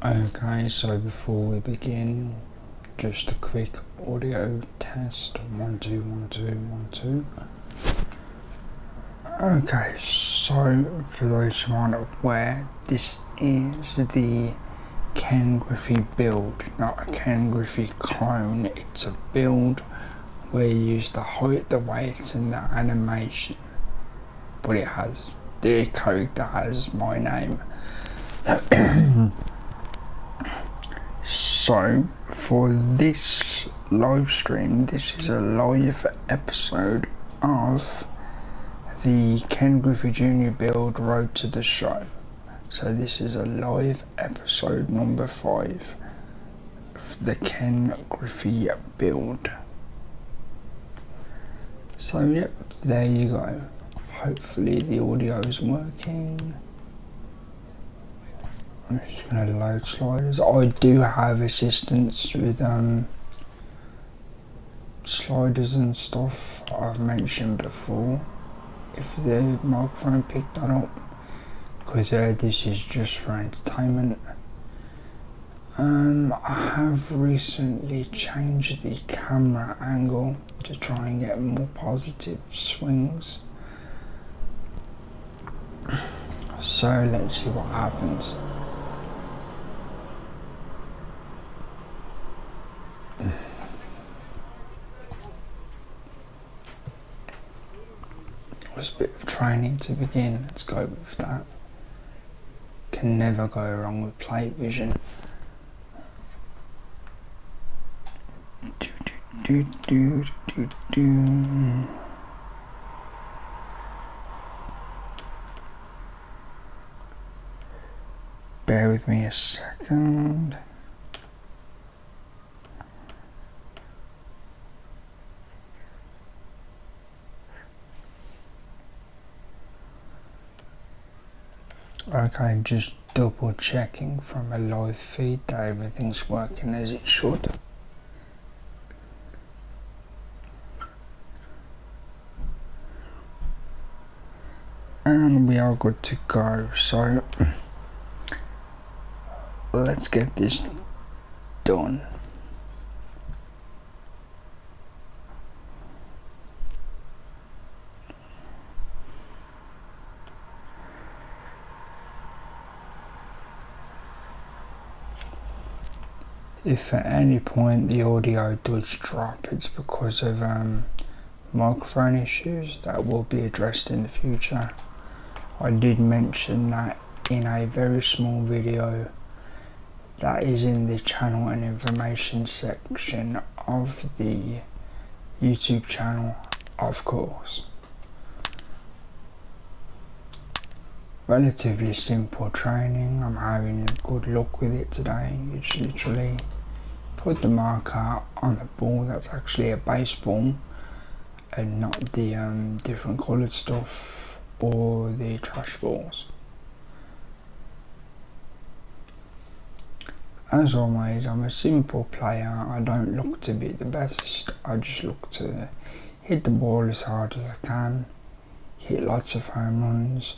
Okay, so before we begin, just a quick audio test. 1 2 1 2 1 2. Okay, so for those who aren't aware, this is the Ken Griffey build, not a Ken Griffey clone. It's a build where you use the height, the weight and the animation, but it has, the character has my name. So for this live stream, this is a live episode of the Ken Griffey Jr. build Road to the Show. So this is a live episode number 5 of the Ken Griffey build. So yep, there you go. Hopefully the audio is working. I'm just going to load sliders. I do have assistance with sliders and stuff I've mentioned before, if the microphone picked that up, because this is just for entertainment. I have recently changed the camera angle to try and get more positive swings, so let's see what happens. It was a bit of training to begin, let's go with that. Can never go wrong with plate vision. Bear with me a second. Okay, just double checking from a live feed that everything's working as it should. And we are good to go, so let's get this done. If at any point the audio does drop, it's because of microphone issues that will be addressed in the future. I did mention that in a very small video that is in the channel and information section of the YouTube channel, of course. Relatively simple training, I'm having good luck with it today. It's literally put the marker on the ball that's actually a baseball and not the different coloured stuff or the trash balls. As always, I'm a simple player. I don't look to be the best, I just look to hit the ball as hard as I can, hit lots of home runs,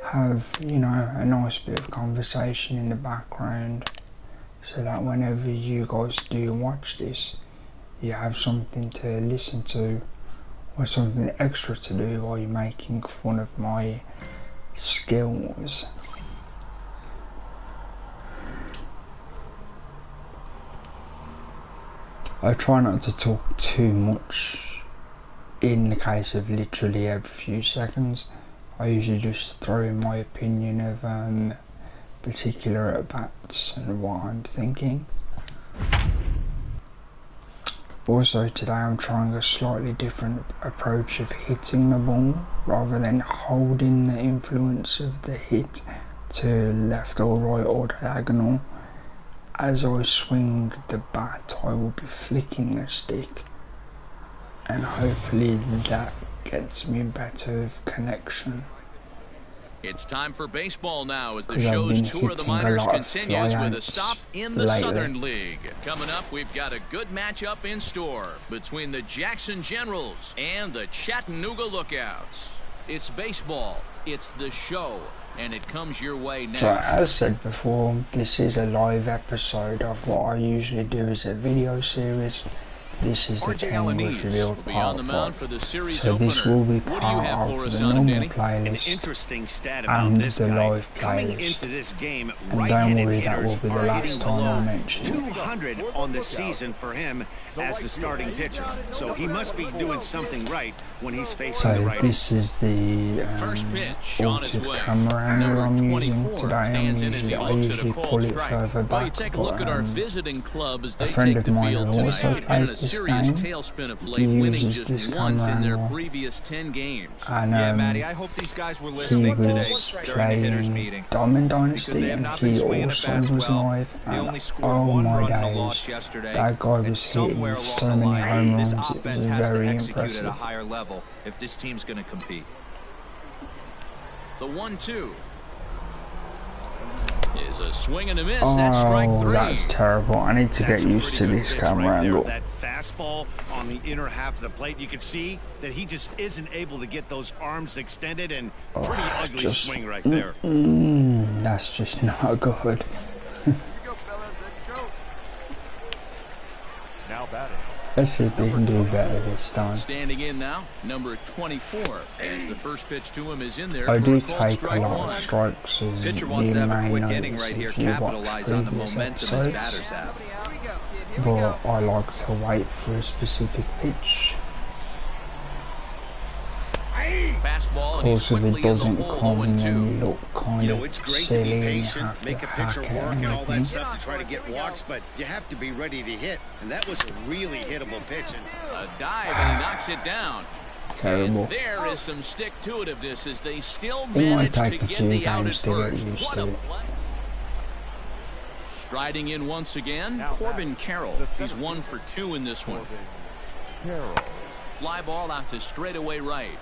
have, you know, a nice bit of conversation in the background, so that whenever you guys do watch this, you have something to listen to or something extra to do while you're making fun of my skills. I try not to talk too much in the case of literally every few seconds. I usually just throw in my opinion of particular at-bats and what I'm thinking. Also today I'm trying a slightly different approach of hitting the ball, rather than holding the influence of the hit to left or right or diagonal. As I swing the bat, I will be flicking the stick, and hopefully that gets me better connection. It's time for baseball now as the show's tour of the minors continues with a stop in the Southern League. Coming up, we've got a good matchup in store between the Jackson Generals and the Chattanooga Lookouts. It's baseball. It's the show. And it comes your way next. So as said before, this is a live episode of what I usually do as a video series. This is the team with revealed part 5. So this will be part of the normal playlist and the live playlist. And don't worry, that will be the last time I mention it. 200 on the season for him as the starting pitcher. So he must be doing something right when he's facing the right. So this is the altered camera angle I'm using today. I usually pull it further back, but a friend of mine who also plays this game, he uses this camera angle. And Matty, I hope these guys were he listening was playing Diamond Dynasty, and he also was live, and oh my days, that guy was hitting so many home runs. It was very impressive. At a higher level if this team's going to compete. The 1-2 is a swing and a miss. That's strike 3. That's terrible. I need to get used to this camera angle. That fastball on the inner half of the plate, you can see that he just isn't able to get those arms extended, and pretty ugly swing right there. That's just not good. Now batting. Let's see if we can do better this time. Standing in now, number 24, as the first pitch to him is in there. I do take a lot of strikes, as Pitcher you wants to have a may quick notice inning right here, if you watch capitalize on the previous momentum his episodes. batters have. But I like to wait for a specific pitch. Fastball, and Also, if it doesn't come, then 0-2. you look kind of It's great to silly be and you patient, have to make a hack pitcher it work and and all that everything. stuff to try to get walks, but you have to be ready to hit. And that was a really hittable pitch. A dive, and he knocks it down. Terrible. And there is some stick-to-itiveness as they still It might manage to take a get few the out at games to get first. used What to a it. play. Striding in once again, Corbin Carroll. He's 1 for 2 in this one. Fly ball out to straightaway right.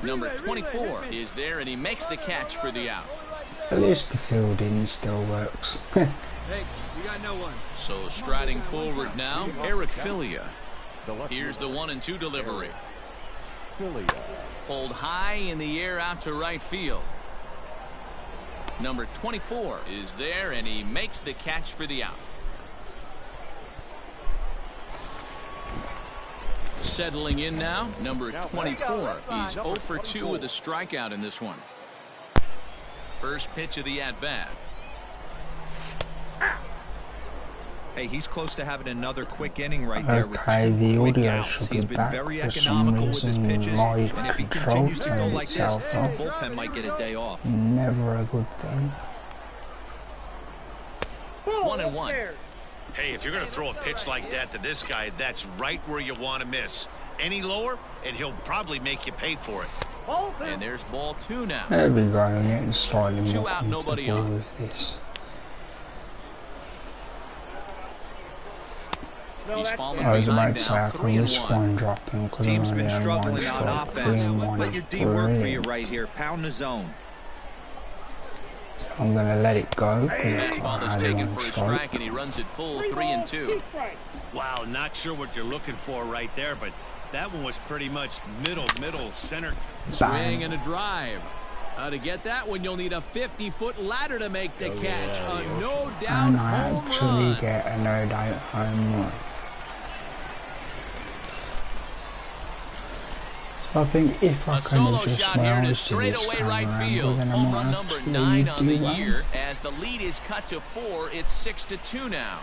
Number 24 is there, and he makes the catch for the out. At least the fielding still works. Hey, you got no one. So striding forward now, Eric Filia. Here's the 1-2 delivery. Pulled high in the air out to right field. Number 24 is there, and he makes the catch for the out. Settling in now, number 24. He's 0 for 2 with a strikeout in this one. First pitch of the at-bat. Hey, he's close to having another quick inning right there with Okay, 2 the quick audio outs. should He's be been back very for some economical with his reason. pitches, My and if he control continues to go turned like this, itself the off. bullpen might get a day off. Never a good thing. 1-1. Hey, if you're going to throw a pitch like that to this guy, that's right where you want to miss. Any lower, and he'll probably make you pay for it. And there's ball 2 now. There we go, I'm getting slightly 2 more out, nobody comfortable on. with this. He's falling I was about behind to say now, I can 3-1. respond dropping because I'm Team's been only on 1 struggling on strike, offense. 3-1 Let your D work for you brilliant. right here. Pound the zone. I'm going to let it go because Fastball I is had taken 1 for a strike. strike, and he runs it full 3-2. Wow, not sure what you're looking for right there, but that one was pretty much middle center. Swing and a drive. To get that one, you'll need a 50-foot ladder to make the catch. A no-doubt And I home actually run. get a no doubt home run. I think if I A can solo adjust shot my here to eyes to this straightaway right camera field. angle, then I Home might run number actually 9 on the do well. year. As the lead is cut to 4, it's 6-2 now.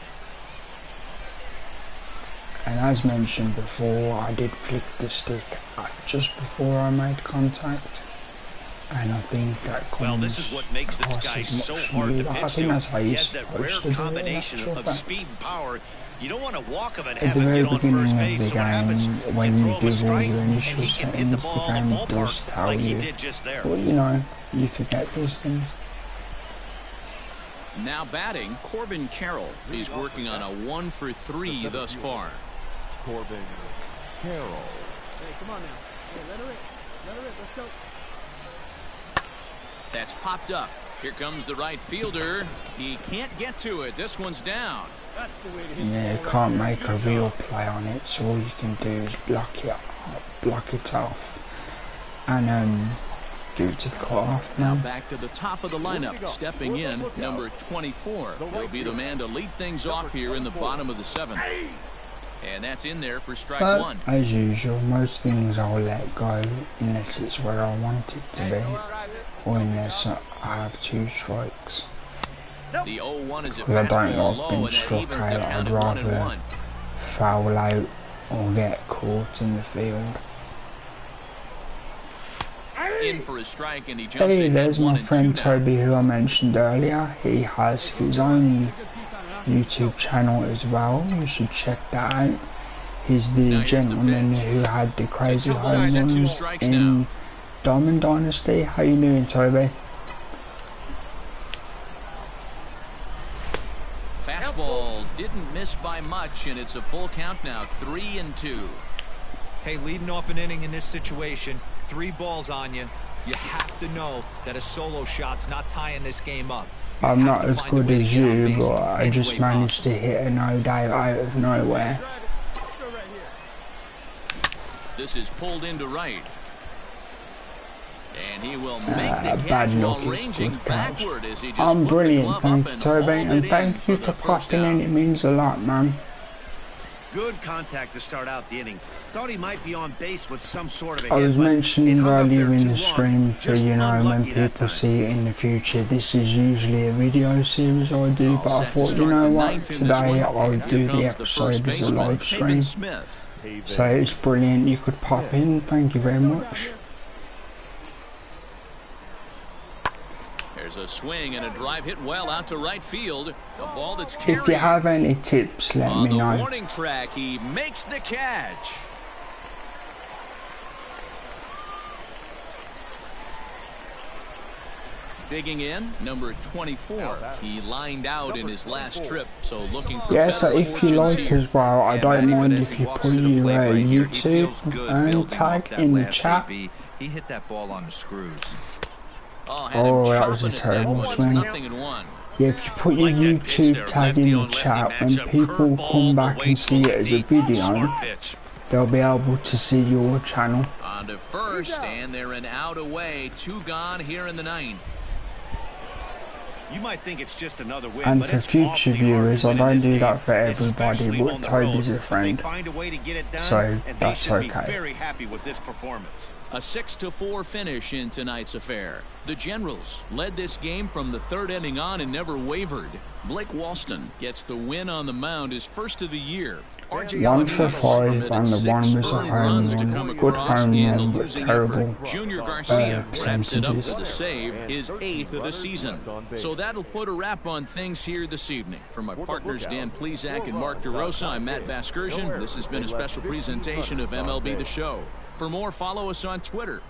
And as mentioned before, I did flick the stick just before I made contact. And I think that comes Well, this is what makes this across guy as so much hard to smoother. I pitch think to. that's how He you're has that supposed rare to do it, combination in of actual speed and power. You don't want to walk him and At have the him very get on beginning first of base. the So what happens? game, when throw you him a give all strike, your and initial he can hit the settings, the ball in the game does ballpark tell like he you. did just there. But you know, you forget these things. Now batting, Corbin Carroll. He's working on a 1 for 3 thus far. Corbin Carroll. Hey, come on now. Hey, let her in. Let her in. Let's go. That's popped up. Here comes the right fielder. He can't get to it. This one's down. That's the way to hit Yeah, the you ball can't right make there. a real play on it, so all you can do is block it off. and due to the cut-off Now now. back to the top of the lineup, stepping in, number 24. He'll be the man to lead things off here in the bottom of the 7th. And that's in there for strike But, one. as usual, most things I'll let go unless it's where I want it to be, or unless I have 2 strikes. The 0-1 is a Because I don't fastball like low, being and that struck evens out. the count I'd at 1-1. rather foul out or get caught in the field. In for a strike, and he jumps Hey, ahead there's my 1-2 friend now. Toby, who I mentioned earlier. He has his own YouTube channel as well. You should check that out. He's the Now here's the gentleman pitch. who had the crazy Two home balls and 2 runs strikes in now. Diamond Dynasty. How you doing, Toby? Fastball didn't miss by much, and it's a full count now, 3-2. Hey, leading off an inning in this situation, 3 balls on you. You have to know that a solo shot's not tying this game up. You I'm have not to as find a good way to as get on you, base but I any just way managed to possible. hit a no doubt out of nowhere. This is pulled into right. And he will make the Bad catch while luck is ranging good catch. backward as he just I'm put the brilliant, glove thank up you, and Toby, hauled and it in thank you the for first popping in. out. It means a lot, man. Good contact to start out the inning. Thought he might be on base with some sort of a I hit, was but mentioning it hung up earlier there in too the long. stream for, Just you know, when unlucky that people time. see it in the future, this is usually a video series I do, All but I set to thought, you start know the what, ninth in this today one. I'll Here do the comes the first episode as a baseman, live Haven stream. Smith. So it's brilliant, you could pop in, thank you very much. There's a swing and a drive hit well out to right field. The ball that's carried. If you have any tips, let On me the know. warning track, he makes the catch. Digging in, number 24. He lined out in his last trip, so looking for Yeah, so better if you fortunes like here. as well, I Yeah, don't Manny, but mind as if he you walks put to the your plate right here, he feels YouTube good building off tag that in the last chat. AB. He hit that ball on the screws. Had him Oh, that chopping was a at that terrible one. It's swing. 0-1. Yeah, if you put your Like that pitch YouTube there, tag lefty in on the lefty chat, when matchup, people curveball come back away and to see it as a lefty. video, Smart pitch. they'll be able to see your channel. On to first, and they're an out away. 2 gone here in the 9th. You might think it's just another win, And but for it's future awfully hard viewers, to I win in don't this do game, that for everybody, especially but on the Toby's road. a friend. They find a way to get it done, So, and they that's should be okay. very happy with this performance. A 6-4 finish in tonight's affair. The Generals led this game from the 3rd inning on and never wavered. Blake Walston gets the win on the mound, his first of the year. RJ 1 for Alaninos 5, permitted and the 6 one was a early home runs to run. come Good across home in the run, but losing terrible effort. Junior Garcia wraps it up percentages. with a save, his 8th of the season. So that'll put a wrap on things here this evening. From my partners Dan Plezak and Mark DeRosa, I'm Matt Vasgersian. This has been a special presentation of MLB The Show. For more, follow us on Twitter.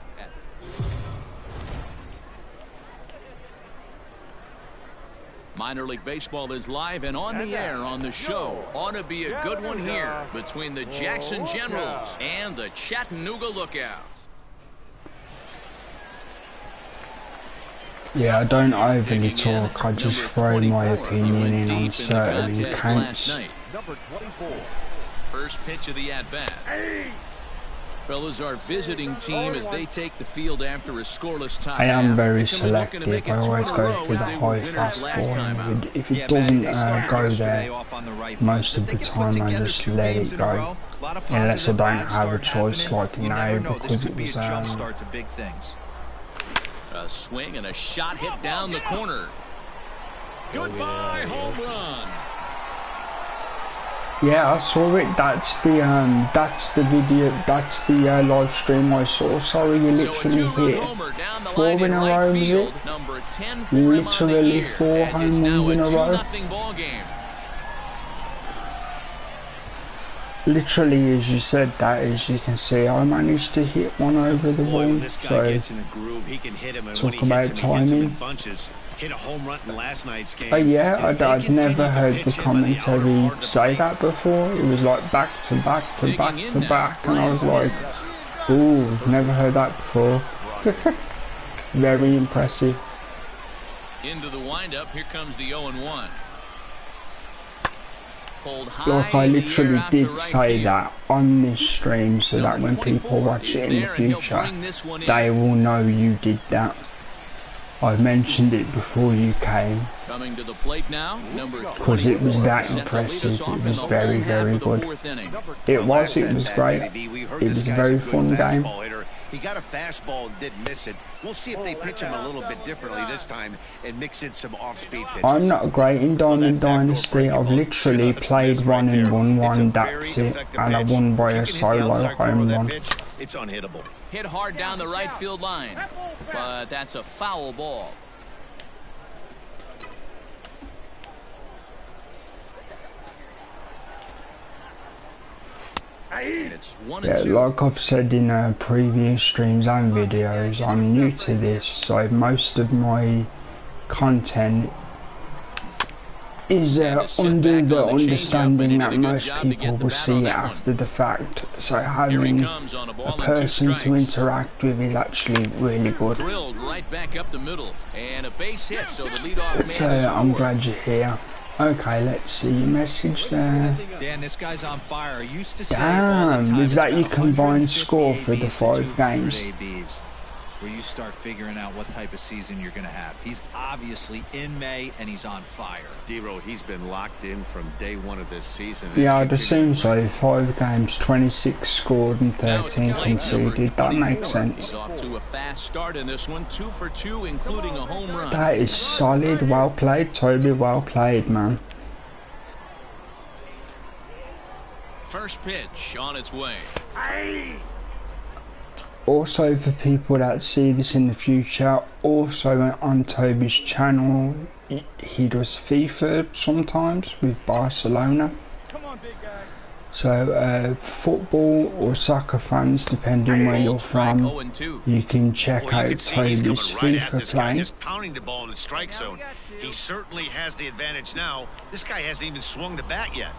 Minor League Baseball is live and on the air on the show. Ought to be a good one here between the Jackson Generals and the Chattanooga Lookouts. Yeah, I don't overly talk, I just throw my opinion in on certain accounts. Number 24. First pitch of the at-bat. Fellas, our visiting team as they take the field after a scoreless tie. I am very They can be looking to make selective, I it 2 always in a go row for as the they were high winners last time fastball. out. If it Yeah, doesn't Manny, they started go yesterday there, off on the right most foot. of If the they can time put I together just 2 let games it in a go. row, a lot of Unless I positive don't vibes have a start choice happening. like You now, never know. This because could it be a was jump start to big things. A swing and a shot hit down the corner. Goodbye home run. yeah, I saw it. That's the video. That's the live stream I saw. Sorry, you So a literally 2-run hit homer down the 4 line in a right row, is field. it? Number 10 for him on the Literally year, 4 as it's home now runs in a row. 2-0 ball game. Literally, as you said that, as you can see, I managed to hit one over the Boy, wall. when this guy So gets in a groove, he can hit him, and talk when he about hits him, he hits him in timing. bunches. Hit a home run in last night's game. yeah, And if they I'd continue never to heard the pitch him on the outer commentary part of the say plate, that before. It was like back to back to back Digging to in now, back, and I was Brian. like, ooh, never heard that before. Very impressive. Into the windup, here comes the 0-1. Like I literally did say that on this stream so that when people watch it in the future, they will know you did that. I mentioned it before you came. Coming to the plate now, because it was that impressive. It was very, very good. It was great. It was a very fun game. He got a fastball and didn't miss it. We'll see if they pitch him a little bit differently this time and mix in some off-speed pitches. I'm not great in Diamond Dynasty. I've literally played one and won one, that's it. And I won by a solo home run. It's unhittable. Hit hard down the right field line, but that's a foul ball. And it's 1-2. Yeah, like I've said in previous streams and videos, I'm new to this, so most of my content is under the understanding that most people will see it after the fact, so having a person to interact with is actually really good. Drilled right back up the middle, and a base hit, so the leadoff So man is I'm over. glad you're here. Okay, let's see your message there. Dan, this guy's on fire. I used to say all the Damn, time is that it's your about combined 150 score for the ABs 5 games? ABs, where you start figuring out what type of season you're going to have. He's obviously in May, and he's on fire. D-Road, he's been locked in from day one of this season. Yeah, I'd assume so. 5 games, 26 scored and 13 conceded. That makes sense. He's off to a fast start in this one, 2 for 2, including a home run. That is solid. Well played, Toby. Well played, man. First pitch on its way. Also, for people that see this in the future, also on Toby's channel, he does FIFA sometimes with Barcelona. So football or soccer fans, depending where you're from, you can check out Toby's FIFA play. Just pounding the ball in the strike zone. He certainly has the advantage now. This guy hasn't even swung the bat yet.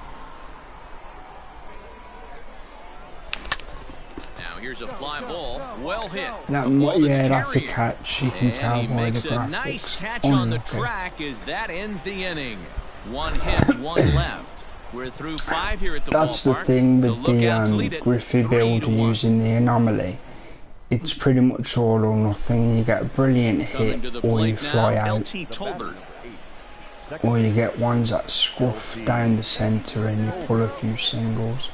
Now here's a fly ball, well hit. Yeah, that's a catch. You can tell And he by the makes a graphics. nice catch on the track as that ends the inning. 1 hit, 1 left. We're through 5 here at the That's the ballpark. thing with Lookouts lead the it Griffey build 3-1. using the anomaly. It's pretty much all or nothing. You get a brilliant Coming to hit the or you plate fly now, out. LT Tolbert. Or you get ones that scruff down the centre and you pull a few singles.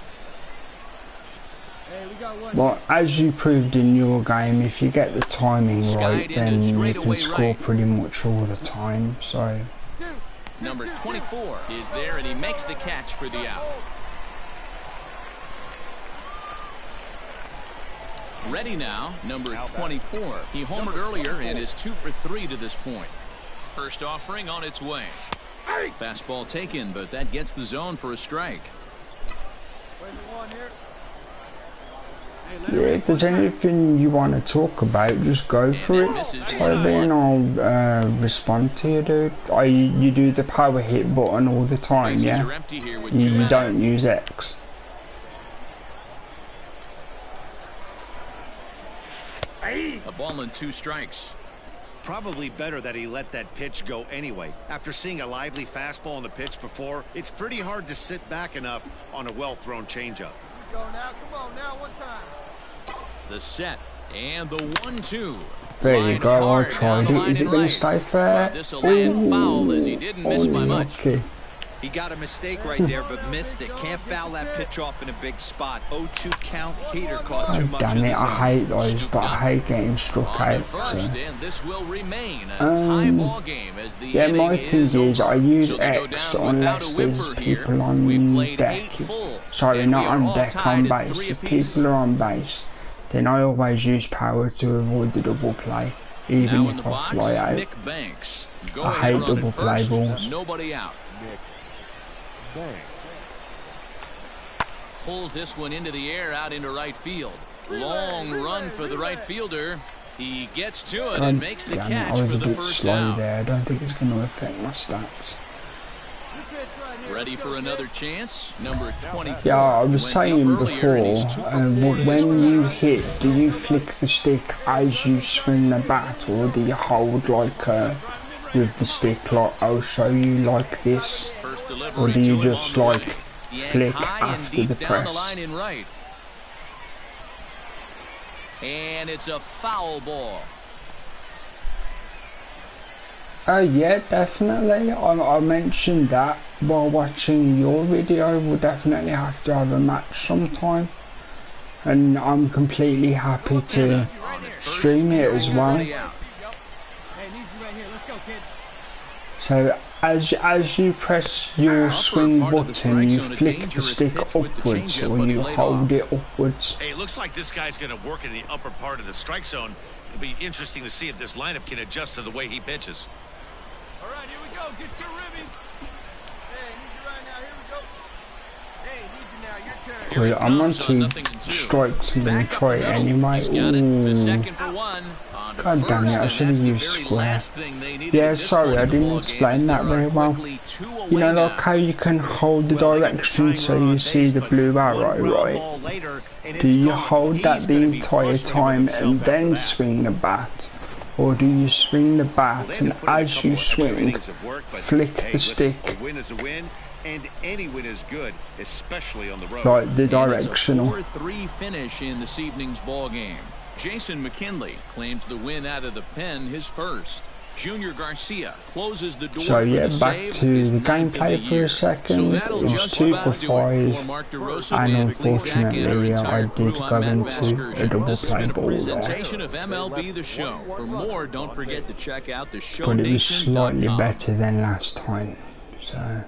But as you proved in your game, if you get the timing right, then you can score pretty much all the time. So Number 24 is there, and he makes the catch for the out. Ready now, number 24. He homered earlier and is 2 for 3 to this point. First offering on its way. Fastball taken, but that gets the zone for a strike. yeah, if there's anything you want to talk about, just go for it, Toby, and I'll respond to you, dude. You do the power hit button all the time, yeah? You don't use X. A ball and 2 strikes. Probably better that he let that pitch go anyway. After seeing a lively fastball on the pitch before, it's pretty hard to sit back enough on a well-thrown changeup. Go now, come on now, one time. The set and the 1-2. There you go, I tried it. Is it going to stay fair? This'll land foul as he didn't miss by much. Unlucky. He got a mistake right there, but missed it. Can't foul that pitch off in a big spot. 0-2 count. Hater caught too much Damn of it, the zone. I hate those, but I hate getting struck On to out. first, So. and this will remain a tie ball game as the Yeah, inning my thing is over. I use So they go X down without unless a there's whimper here. people on We've played deck. 8 full, Sorry, and not we are on all deck, tied on at base. 3 If apiece. people are on base, then I always use power to avoid the double play, even Now in the if I box, fly out. Nick Banks. Go I ahead, hate run at double play first, balls. Nobody out. Pulls this one into the air out into right field. Long run for the right fielder. He gets to it and makes the Damn it, catch I was for a the bit first slow down. there. I don't think it's going to affect my stats. Ready for another chance? Number 24. Yeah, I was Went saying up earlier, and he's before, 2 for 4 to this when you point. hit, do you flick the stick as you swing the bat, or do you hold like with the stick like I'll show you like this? First delivery or do you just like flick high and after deep the down the press? line in right. And it's a foul ball. Yeah, definitely. I mentioned that while watching your video. We'll definitely have to have a match sometime, and I'm completely happy to stream it as well. So as you press your swing button, you flick the stick upwards, or you hold it upwards. Hey, it looks like this guy's going to work in the upper part of the strike zone. It'll be interesting to see if this lineup can adjust to the way he pitches. All right, here we go. Get your ribbies. Hey, need you right now. Here we go. Hey, need you now. Your turn. Well, I'm on 2 strikes. I'm going to try it anyway. Ooh. God damn it, I should have used square. Yeah, sorry, I didn't explain that very well. You know, like how you can hold the direction so you see the blue arrow, right? Do you hold that the entire time and then swing the bat? Or do you swing the bat and as you swing, flick the stick? And any win is good, especially on the road. Like the directional. It's a 4-3 finish in this evening's ball game. Jason McKinley claims the win out of the pen, his first. Junior Garcia closes the door. So yeah, for back to the gameplay for a second. It was 2 for 5, and unfortunately I did go into a double play ball Presentation of MLB The Show. For more, don't forget to check out the show. but it was slightly better than last time. So.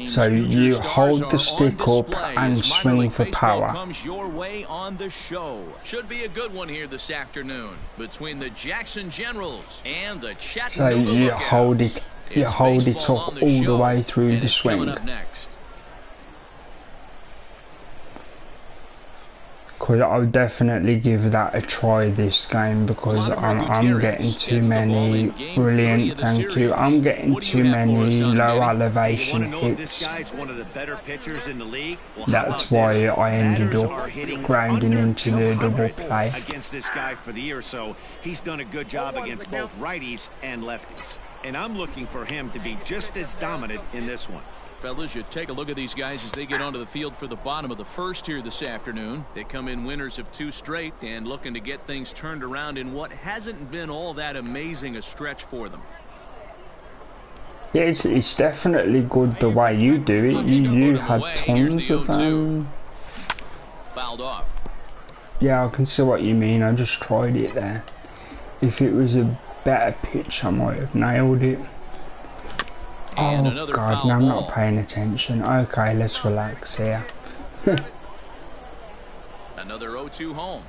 So you hold the stick up and swing for power. Comes your way on the show. Should be a good one here this afternoon between the Jackson Generals and the Chattanooga So you hold it, up all the way through the swing. I'll definitely give that a try this game because I'm getting too many brilliant, thank you, I'm getting too many low elevation hits. That's why I ended up grinding into the double play. Against this guy for the year, so he's done a good job against both righties and lefties. And I'm looking for him to be just as dominant in this one. Fellas, you take a look at these guys as they get onto the field for the bottom of the first here this afternoon. They come in winners of 2 straight and looking to get things turned around in what hasn't been all that amazing a stretch for them. Yeah, it's definitely good the way you do it. You had tons of fouled off. Yeah, I can see what you mean. I just tried it there. If it was a better pitch, I might have nailed it. Oh god, now I'm not paying attention. Okay, let's relax here. Another 0-2 home.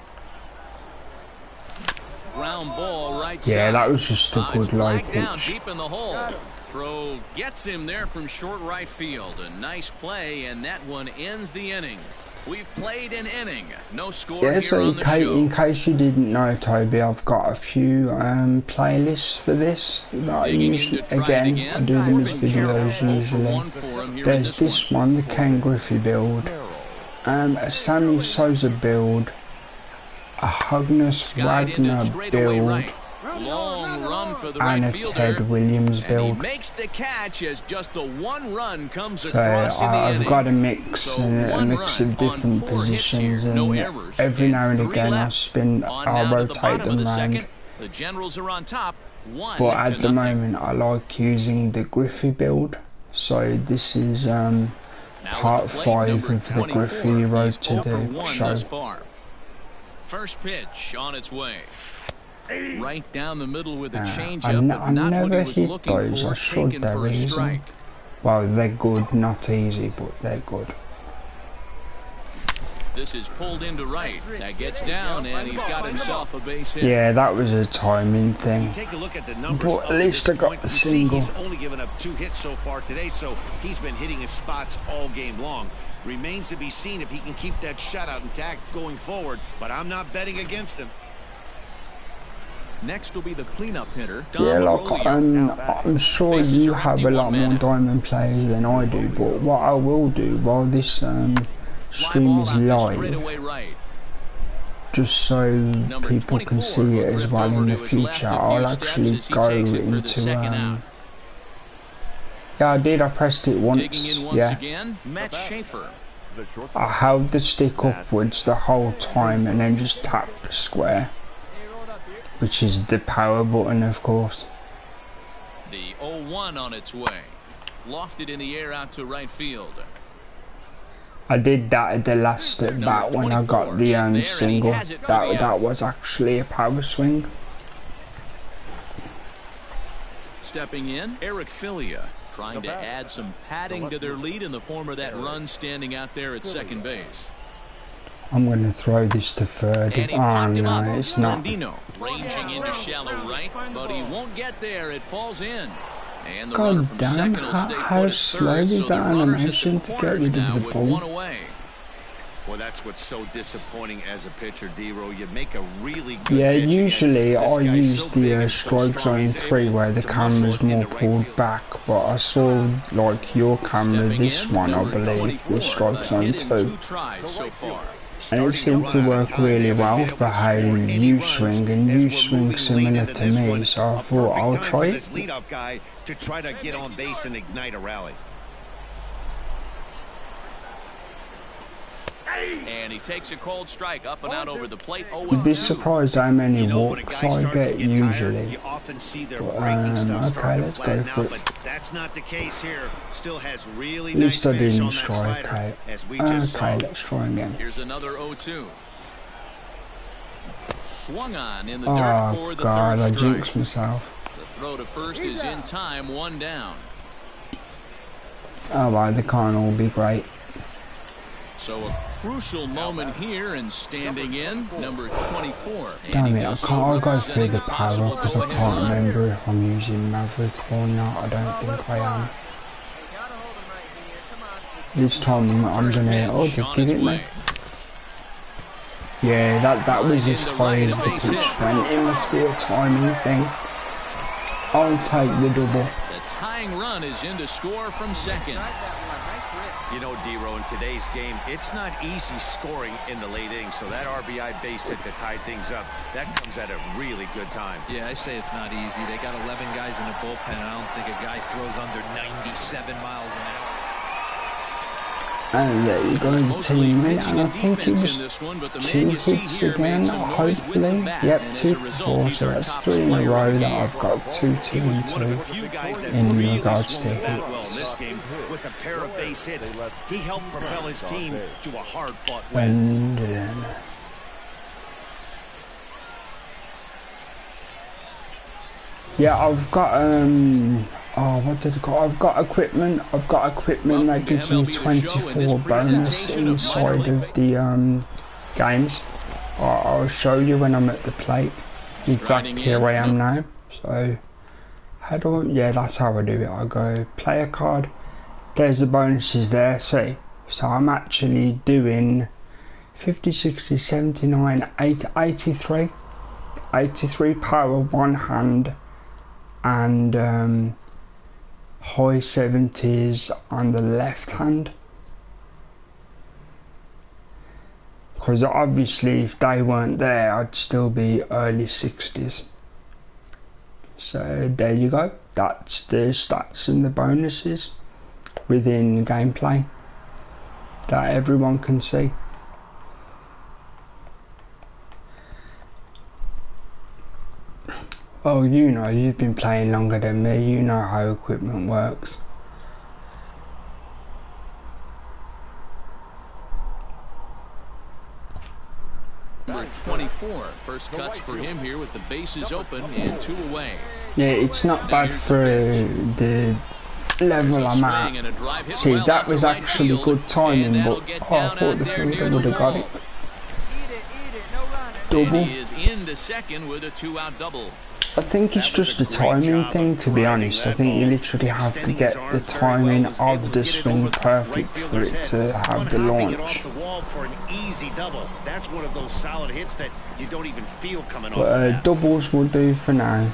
Ground ball right yeah, side. that was just a good low pitch. Down deep in the hole. Throw gets him there from short right field. A nice play, and that one ends the inning. We've played an inning. No score yeah, here so on the show. in case you didn't know, Toby, I've got a few playlists for this. That I usually, again, I do them as videos usually. There's this one, the Ken Griffey build, a Sammy Sosa build, a Hugnus Wagner build, long run for the and right a fielder. Ted Williams build. He makes the catch as just the one run comes So across in the I've inning. got a mix of different positions, and every now and again I'll rotate them around. The Generals are on top. But at the moment I like using the Griffey build. So this is part 5 of the Griffey Road to the Show. First pitch on its way. Right down the middle with a changeup, I but not what he never was hit looking those. for, I should taken for a easy. strike. Well, they're good, not easy, but they're good. This is pulled into right. That gets down, and he's got himself a base hit. Yeah, that was a timing thing. Take a look at the numbers. But at least I got the single. He's only given up 2 hits so far today, so he's been hitting his spots all game long. Remains to be seen if he can keep that shutout intact going forward, but I'm not betting against him. Next will be the cleanup hitter. Yeah, like I'm sure you have a lot more diamond players than I do, but what I will do while this stream is live, just so people can see it as well in the future, I'll actually go into yeah, I did. I pressed it once. Yeah. I held the stick upwards the whole time and then just tapped the square, which is the power button, of course. The 0-1 on its way. Lofted in the air out to right field. I did that at the last at bat when I got the single. That was actually a power swing. Stepping in, Eric Filia, trying to add some padding to their lead in the form of that run standing out there at second base. I'm going to throw this to third. Oh no, it's not. Ranging into shallow right, but he won't get there. It falls in. And the God damn, how slow is that animation to get rid of the ball? Well, that's what's so disappointing as a pitcher, D-Row. You make a really good pitch, usually I use the strike zone 3 where the camera's more pulled back, but I saw like your camera, this one I believe, the strike zone 2. And it seemed to work really well for how you swing, and you swing similar to me, so I thought I'll try it. Leadoff guy to try to get on base and ignite a rally. And he takes a cold strike up and out over the plate. You'd be surprised how many walks I get usually. You often see their okay, let's go for it. But that's not the case here. Still has really at least nice I finish didn't on that strike slider, out. as we just saw. Okay, let's try again. Here's another 0-2. Swung on in the dirt for the God, third I strike. jinxed myself. The throw to first is in time, 1 down. Oh well, they can't all be great. So a crucial moment here, and standing in, number 24. Damn it, I'll go through the power because I can't remember if I'm using Maverick or not. I don't think I am. This time I'm gonna, oh, they give it me. Yeah, that was as high as the pitch went. It must be a timing thing. I'll take the double. The tying run is in to score from second. You know, D-Row, in today's game, it's not easy scoring in the late innings, so that RBI base hit to tie things up, that comes at a really good time. Yeah, I say it's not easy. They got 11 guys in the bullpen, and I don't think a guy throws under 97 miles an hour. And there you go, the team win, and I think it was 2 hits again, hopefully. Yep, 2 for 4, so that's 3 in a row that I've got 2, 2 and 2 in regards to hits. With a pair of base hits, he helped propel his team to a hard-fought win. And yeah, I've got oh, what did I got? I've got equipment that gives me 24 bonus inside of the games. I'll show you when I'm at the plate. In fact, here I am now. So how do I, yeah, that's how I do it. I go player card, there's the bonuses there, see. So I'm actually doing 50, 60, 79, 80, 83 power one hand, and high 70s on the left hand, because obviously if they weren't there I'd still be early 60s. So there you go, that's the stats and the bonuses within gameplay that everyone can see. Oh, you know, you've been playing longer than me, you know how equipment works. Number 24, first cuts for him here with the bases open and 2 away. Yeah, it's not bad for the level I'm at. See, that was actually good timing, but I thought the fielder would have got it. Double. He is into second with a 2-out double. I think it's just a timing thing, to be honest. I think you literally have to get the timing of the swing perfect for it to have the launch. That's one of those solid hits that you don't even feel coming off. But doubles will do for now.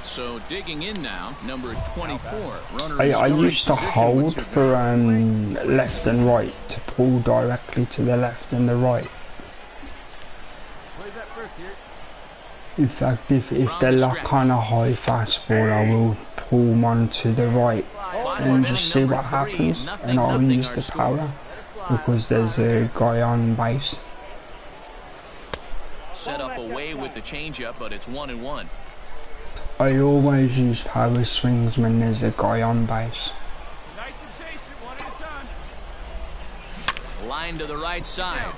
So digging in now, number 24. I used to hold for left and right to pull directly to the left and the right. In fact, if they lock on a high fastball, I will pull one to the right and just see what happens, and I'll use the power because there's a guy on base. Set up away with the changeup, but it's 1-1. I always use power swings when there's a guy on base. Nice and patient, one at a time. Line to the right side.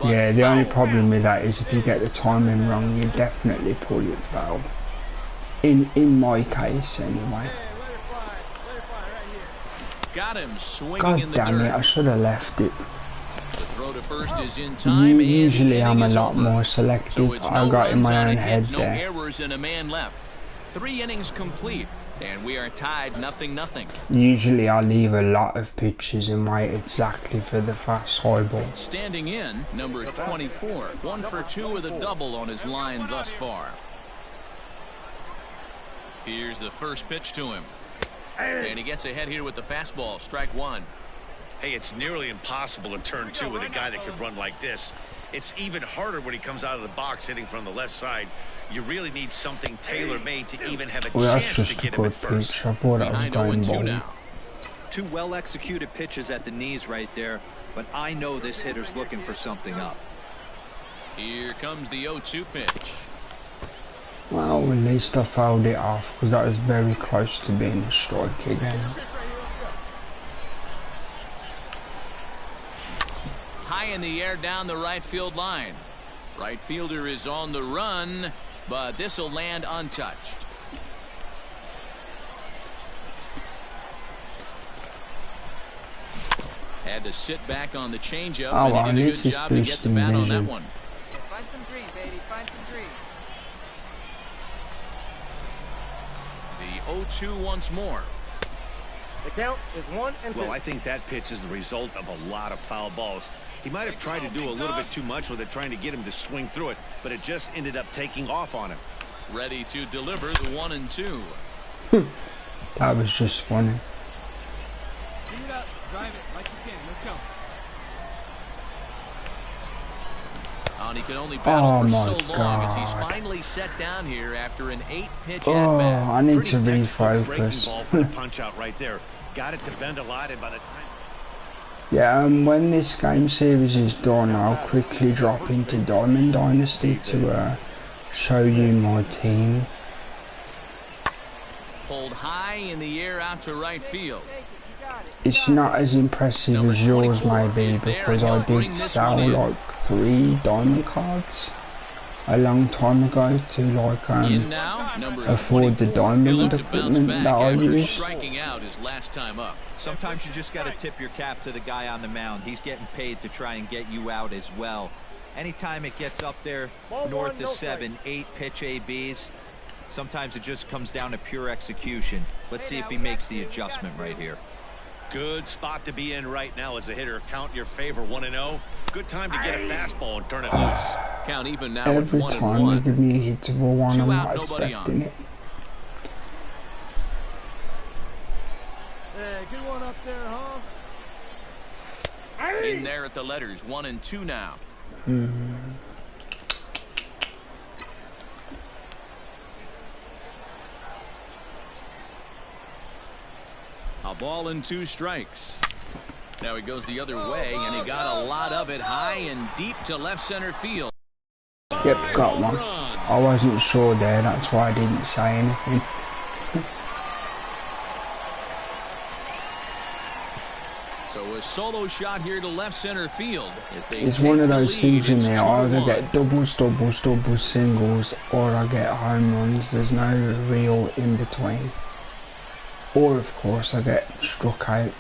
Yeah, the only problem with that is if you get the timing wrong, you definitely pull it foul. In my case, anyway. Got him swinging God in the damn it! dirt. I should have left it. The throw to first is in time. Usually and I'm the a inning is lot over. more So selective. it's I no got in runs my on own a head hit, no there. errors and a man left. 3 innings complete, and we are tied 0-0. Usually I leave a lot of pitches and wait exactly for the fast high ball. Standing in, number 24, 1 for 2 with a double on his line thus far. Here's the first pitch to him. And he gets ahead here with the fastball, strike 1. Hey, it's nearly impossible to turn 2 with a guy that can run like this. It's even harder when he comes out of the box hitting from the left side. You really need something tailor-made to even have a Well, that's chance just to a get him at good first. pitch. I thought I was Behind going 0-2 ball. now. 2 well-executed pitches at the knees right there, but I know this hitter's looking for something up. Here comes the 0-2 pitch. Well, at least I fouled it off because that was very close to being a strike again. High in the air down the right field line. Right fielder is on the run, but this will land untouched. Had to sit back on the changeup, Oh, and he did a this good is job to get the boosting bat on that vision. one. Find some green, baby. Find some green. The 0-2 once more. The count is 1-2. Well, I think that pitch is the result of a lot of foul balls. He might have tried to do a little bit too much with it, trying to get him to swing through it, but it just ended up taking off on him. Ready to deliver the 1-2. That was just funny. Speed it up. Drive it like you can. Let's go. And he can only battle Oh for my so long as he's God. finally set down here after an 8-pitch Oh, at-bat. I need Pretty to textbook breaking ball for the refocus. punch out right there. Got it to bend a lot, and by the time Yeah, when this game series is done, I'll quickly drop into Diamond Dynasty to show you my team. Pulled high in the air out to right field. It's not as impressive as yours may be because I did sell like 3 diamond cards a long time ago to like In now, number afford the 24. diamond He'll look to bounce equipment back that I after use. striking out his last time up. Sometimes you just got to tip your cap to the guy on the mound. He's getting paid to try and get you out as well. Anytime it gets up there north of 7, 8 pitch ABs, sometimes it just comes down to pure execution. Let's see if he makes the adjustment right here. good spot to be in right now as a hitter. Count your favor, 1-0. Good time to get a fastball and turn it loose. Count even now Every at time you 1-1. give me a hittable one, 2 I'm out, not nobody expecting on. it. Hey, good one up there, huh? In there at the letters, 1-2 now. A ball and 2 strikes. Now he goes the other way, and he got a lot of it high and deep to left center field. Yep, got one. I wasn't sure there, that's why I didn't say anything. So a solo shot here to left center field. As they It's take one of the those lead. things in It's there, I either 2-1. get doubles, doubles, doubles, singles, or I get home runs. There's no real in between. Or of course I get struck out.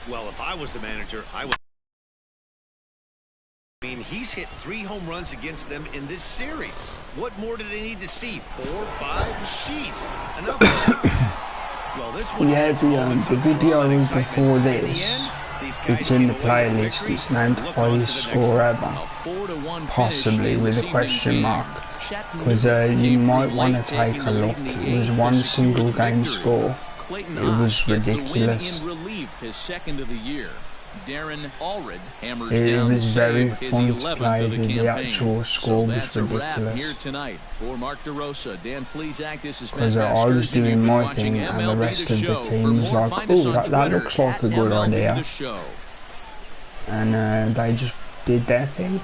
Well, if I was the manager, I would. I mean, he's hit 3 home runs against them in this series. What more do they need to see? 4, 5? Jeez. Enough. Well, this one Yeah, has the moments of video drama and is excitement. before In the this. end, these guys It's in the came away with a playlist, victory. it's named Look on to the Highest next one. Score Ever. A 4-1 Possibly finish in with this a evening's question game. mark. Chattanooga Because you came might through want to late, take taking a the look. lead in the It was eighth one to secure single the game victory. score. Clayton It was Ott gets the win ridiculous. in relief, his second of the year. Darren Allred hammers It down the was very save, his fun to 11th play. of the The campaign. actual score So was that's a wrap ridiculous. here tonight. For Mark DeRosa, Dan Plesac, this is Matt Because I was Vasgersian. doing You've been my watching thing and the MLB rest The of the Show. For team was more, like, find us oh, on that Twitter looks like a at good MLB idea. The Show. And they just did their thing.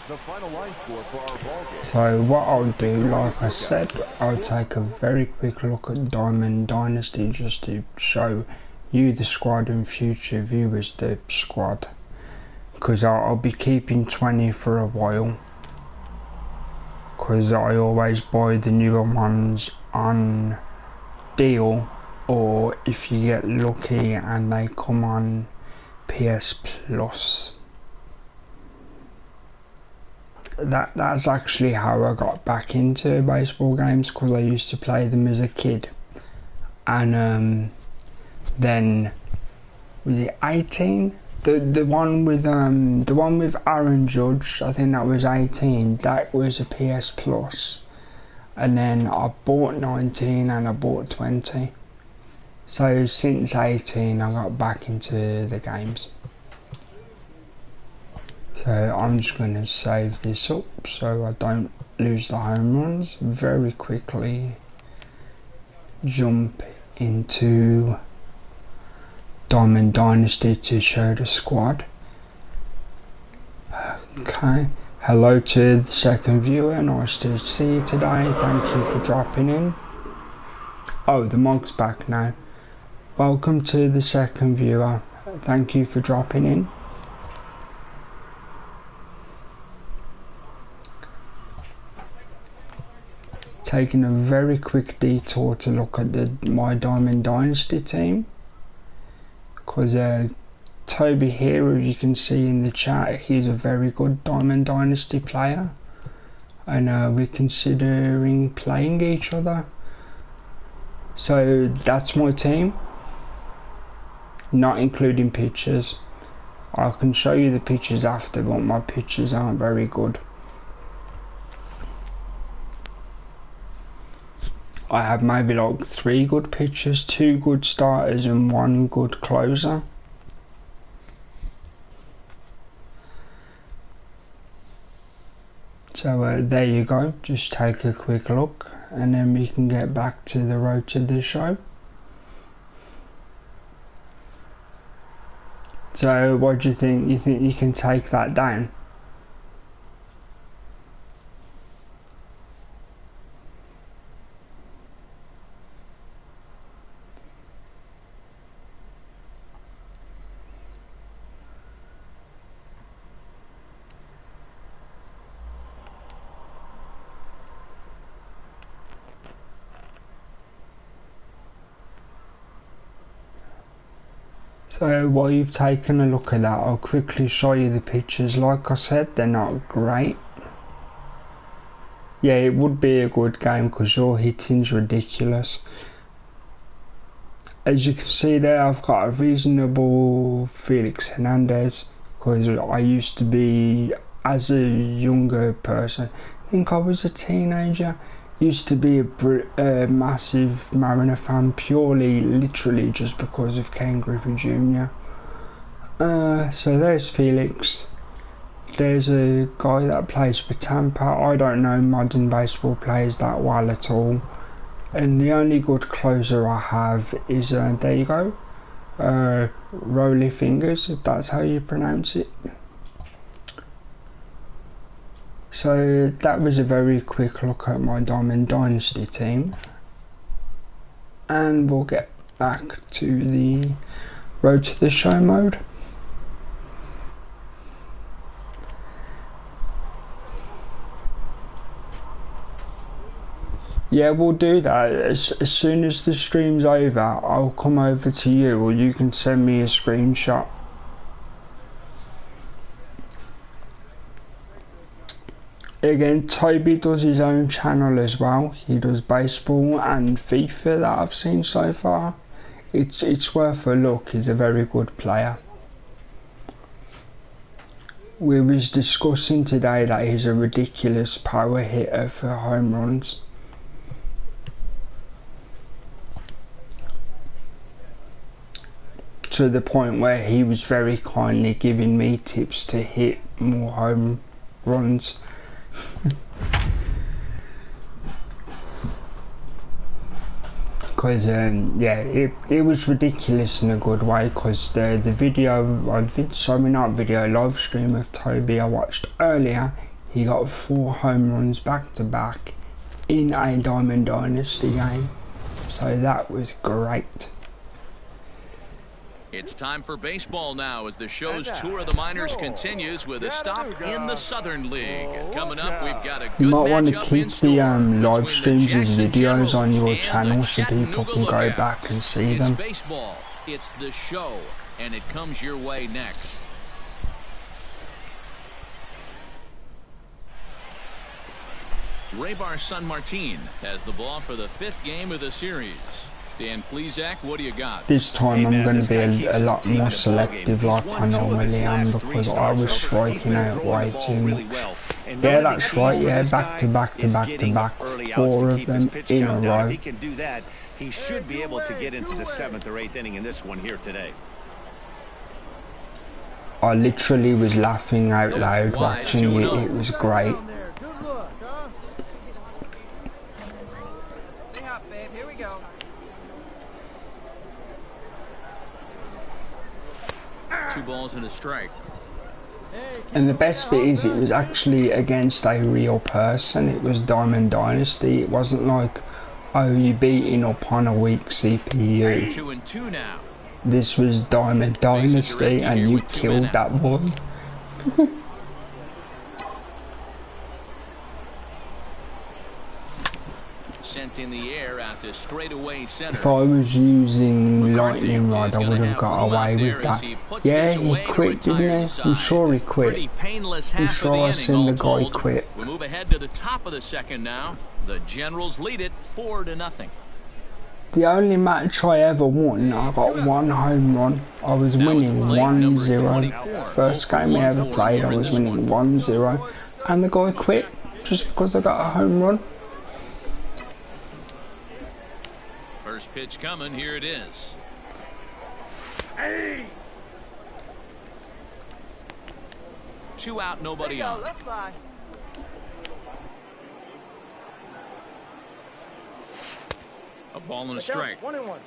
The final line score for our ball game. So what I'll do, like I said, I'll take a very quick look at Diamond Dynasty just to show you the squad and future viewers the squad, because I'll be keeping 20 for a while, because I always buy the newer ones on deal, or if you get lucky and they come on PS Plus. That's actually how I got back into baseball games, because I used to play them as a kid. And then was it 18? The one with Aaron Judge, I think that was 18. That was a PS Plus. And then I bought 19 and I bought 20. So since 18 I got back into the games. So I'm just going to save this up so I don't lose the home runs. Very quickly jump into Diamond Dynasty to show the squad. Okay, hello to the second viewer, nice to see you today, thank you for dropping in. Oh, the mug's back now. Welcome to the second viewer, thank you for dropping in. Taking a very quick detour to look at my Diamond Dynasty team, because Toby here, as you can see in the chat, he's a very good Diamond Dynasty player, and we're considering playing each other. So that's my team, not including pictures. I can show you the pictures after, but my pictures aren't very good. I have maybe like 3 good pitchers, 2 good starters and 1 good closer. So there you go, just take a quick look and then we can get back to the road to the show. So what do you think? You think you can take that down? So while you've taken a look at that, I'll quickly show you the pictures. Like I said, they're not great. Yeah, it would be a good game because your hitting's ridiculous. As you can see there, I've got a reasonable Felix Hernandez, because I used to be, as a younger person, I think I was a teenager, used to be a massive Mariner fan, purely, literally just because of Ken Griffey Jr. So there's Felix. There's a guy that plays for Tampa. I don't know modern baseball players that well at all. And the only good closer I have is, there you go, Rolly Fingers, if that's how you pronounce it. So that was a very quick look at my Diamond Dynasty team, and we'll get back to the road to the show mode. Yeah, we'll do that. As soon as the stream's over, I'll come over to you, or you can send me a screenshot. Again, Toby does his own channel as well. He does baseball and FIFA that I've seen so far. It's worth a look. He's a very good player. We was discussing today that he's a ridiculous power hitter for home runs. to the point where he was very kindly giving me tips to hit more home runs. Because yeah, it was ridiculous in a good way, because the video, I did summing up video live stream of Toby I watched earlier, he got 4 home runs back to back in a Diamond Dynasty game, so that was great. It's time for baseball now as the show's tour of the minors continues with a stop in the Southern League. Coming up, we've got a good You might want to matchup keep in store the live between streams the and Jackson videos Generals on your and channel the so people Chattanooga can go Lookouts. back and see It's them. baseball, it's the show, and it comes your way next. Raybar San Martin has the ball for the 5th game of the series. Dan Plesac, what do you got? This time I'm going to be a lot team in more the ballgame. selective He's like won I 2 of his normally am, last 3 because I starts. was He's striking been out throwing way the ball too really much. well. And Yeah, one of the that's keys right, for yeah, this back to guy back to is back to getting back, early outs 4 to of keep his them pitch in a count down. If row. he can do that, he should be able to get into the 7th or 8th inning in this one here today. I literally was laughing out loud Wide, watching it, 2-0. it was great. Good look, huh? Stay hot, babe. Here we go. Two balls and a strike. And the best bit is it was actually against a real person. It was Diamond Dynasty. It wasn't like, oh, you beating up on a weak CPU. 2-2 now. This was Diamond Dynasty and you killed that boy. Sent in the air out to straightaway center. If I was using McCarthy lightning rod, is I gonna would have have got room away out there with as that. he puts Yeah, this he away to quit, retire didn't the he? side. I'm sure he Pretty quit. painless I'm half sure of the I inning, seen all the guy told. quit. We move ahead to the top of the 2nd now. The Generals lead it 4-0. The only match I ever won, I got 1 home run. I was Now winning at the plate, number 1-0. 24. First game I ever played, I was winning 1-0. And the guy quit just because I got a home run. First pitch coming, here it is. Two out, nobody on. Let's fly. A ball and a strike. 1-1.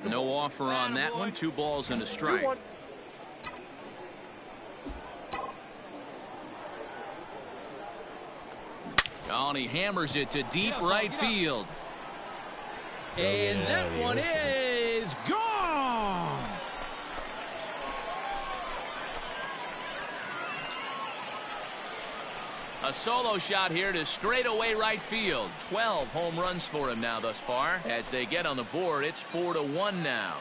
No offer on that one. 2 balls and a strike. Oh, and he hammers it to deep right field. And that one is gone. A solo shot here to straightaway right field. 12 home runs for him now thus far. As they get on the board, it's 4-1 now.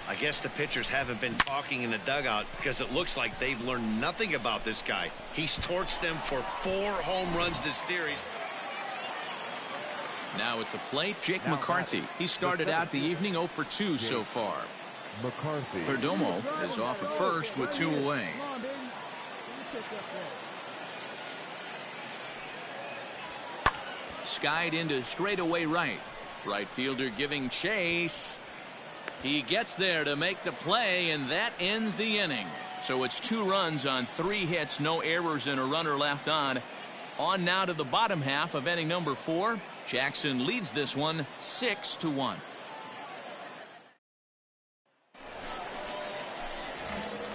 I guess the pitchers haven't been talking in the dugout because it looks like they've learned nothing about this guy. He's torched them for 4 home runs this series. Now at the plate, Jake McCarthy. He started out the evening 0 for 2 so far. McCarthy. Perdomo is off at first with 2 away. Skied into straightaway right. Right fielder giving chase. He gets there to make the play, and that ends the inning. So it's 2 runs on 3 hits, no errors, and a runner left on. On now to the bottom half of inning number 4. Jackson leads this one 6-1.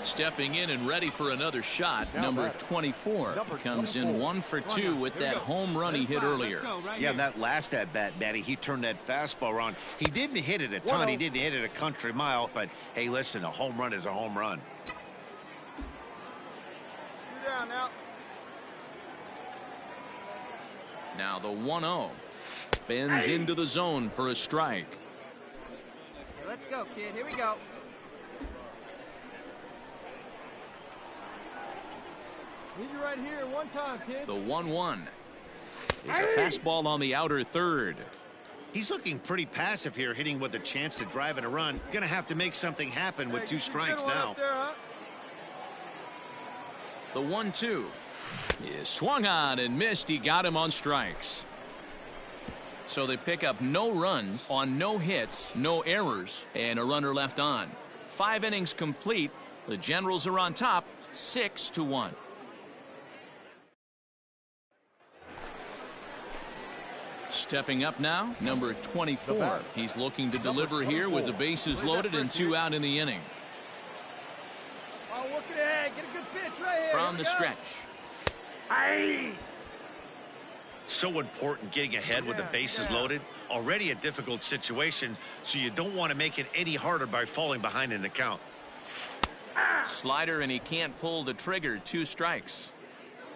Stepping in and ready for another shot, number 24 comes in 1 for 2 with that home run he hit earlier. Yeah, that last at bat, Matty, he turned that fastball around. He didn't hit it a ton. He didn't hit it a country mile. But, hey, listen, a home run is a home run. You're down now. Now the 1-0. Bends into the zone for a strike. Okay, let's go, kid. Here we go. Need you right here one time, kid. The 1-1 is a fastball on the outer third. He's looking pretty passive here, hitting with a chance to drive and a run. Gonna have to make something happen with 2 strikes now. The 1-2 is swung on and missed. He got him on strikes. So they pick up no runs on no hits, no errors, and a runner left on. 5 innings complete. The Generals are on top, 6-1. Stepping up now, number 24. He's looking to deliver here with the bases loaded and 2 out in the inning. Oh, work it ahead. Get a good pitch right here. From the stretch. Aye. So important getting ahead with the bases loaded. Already a difficult situation, so you don't want to make it any harder by falling behind in the count. Slider, and he can't pull the trigger. 2 strikes.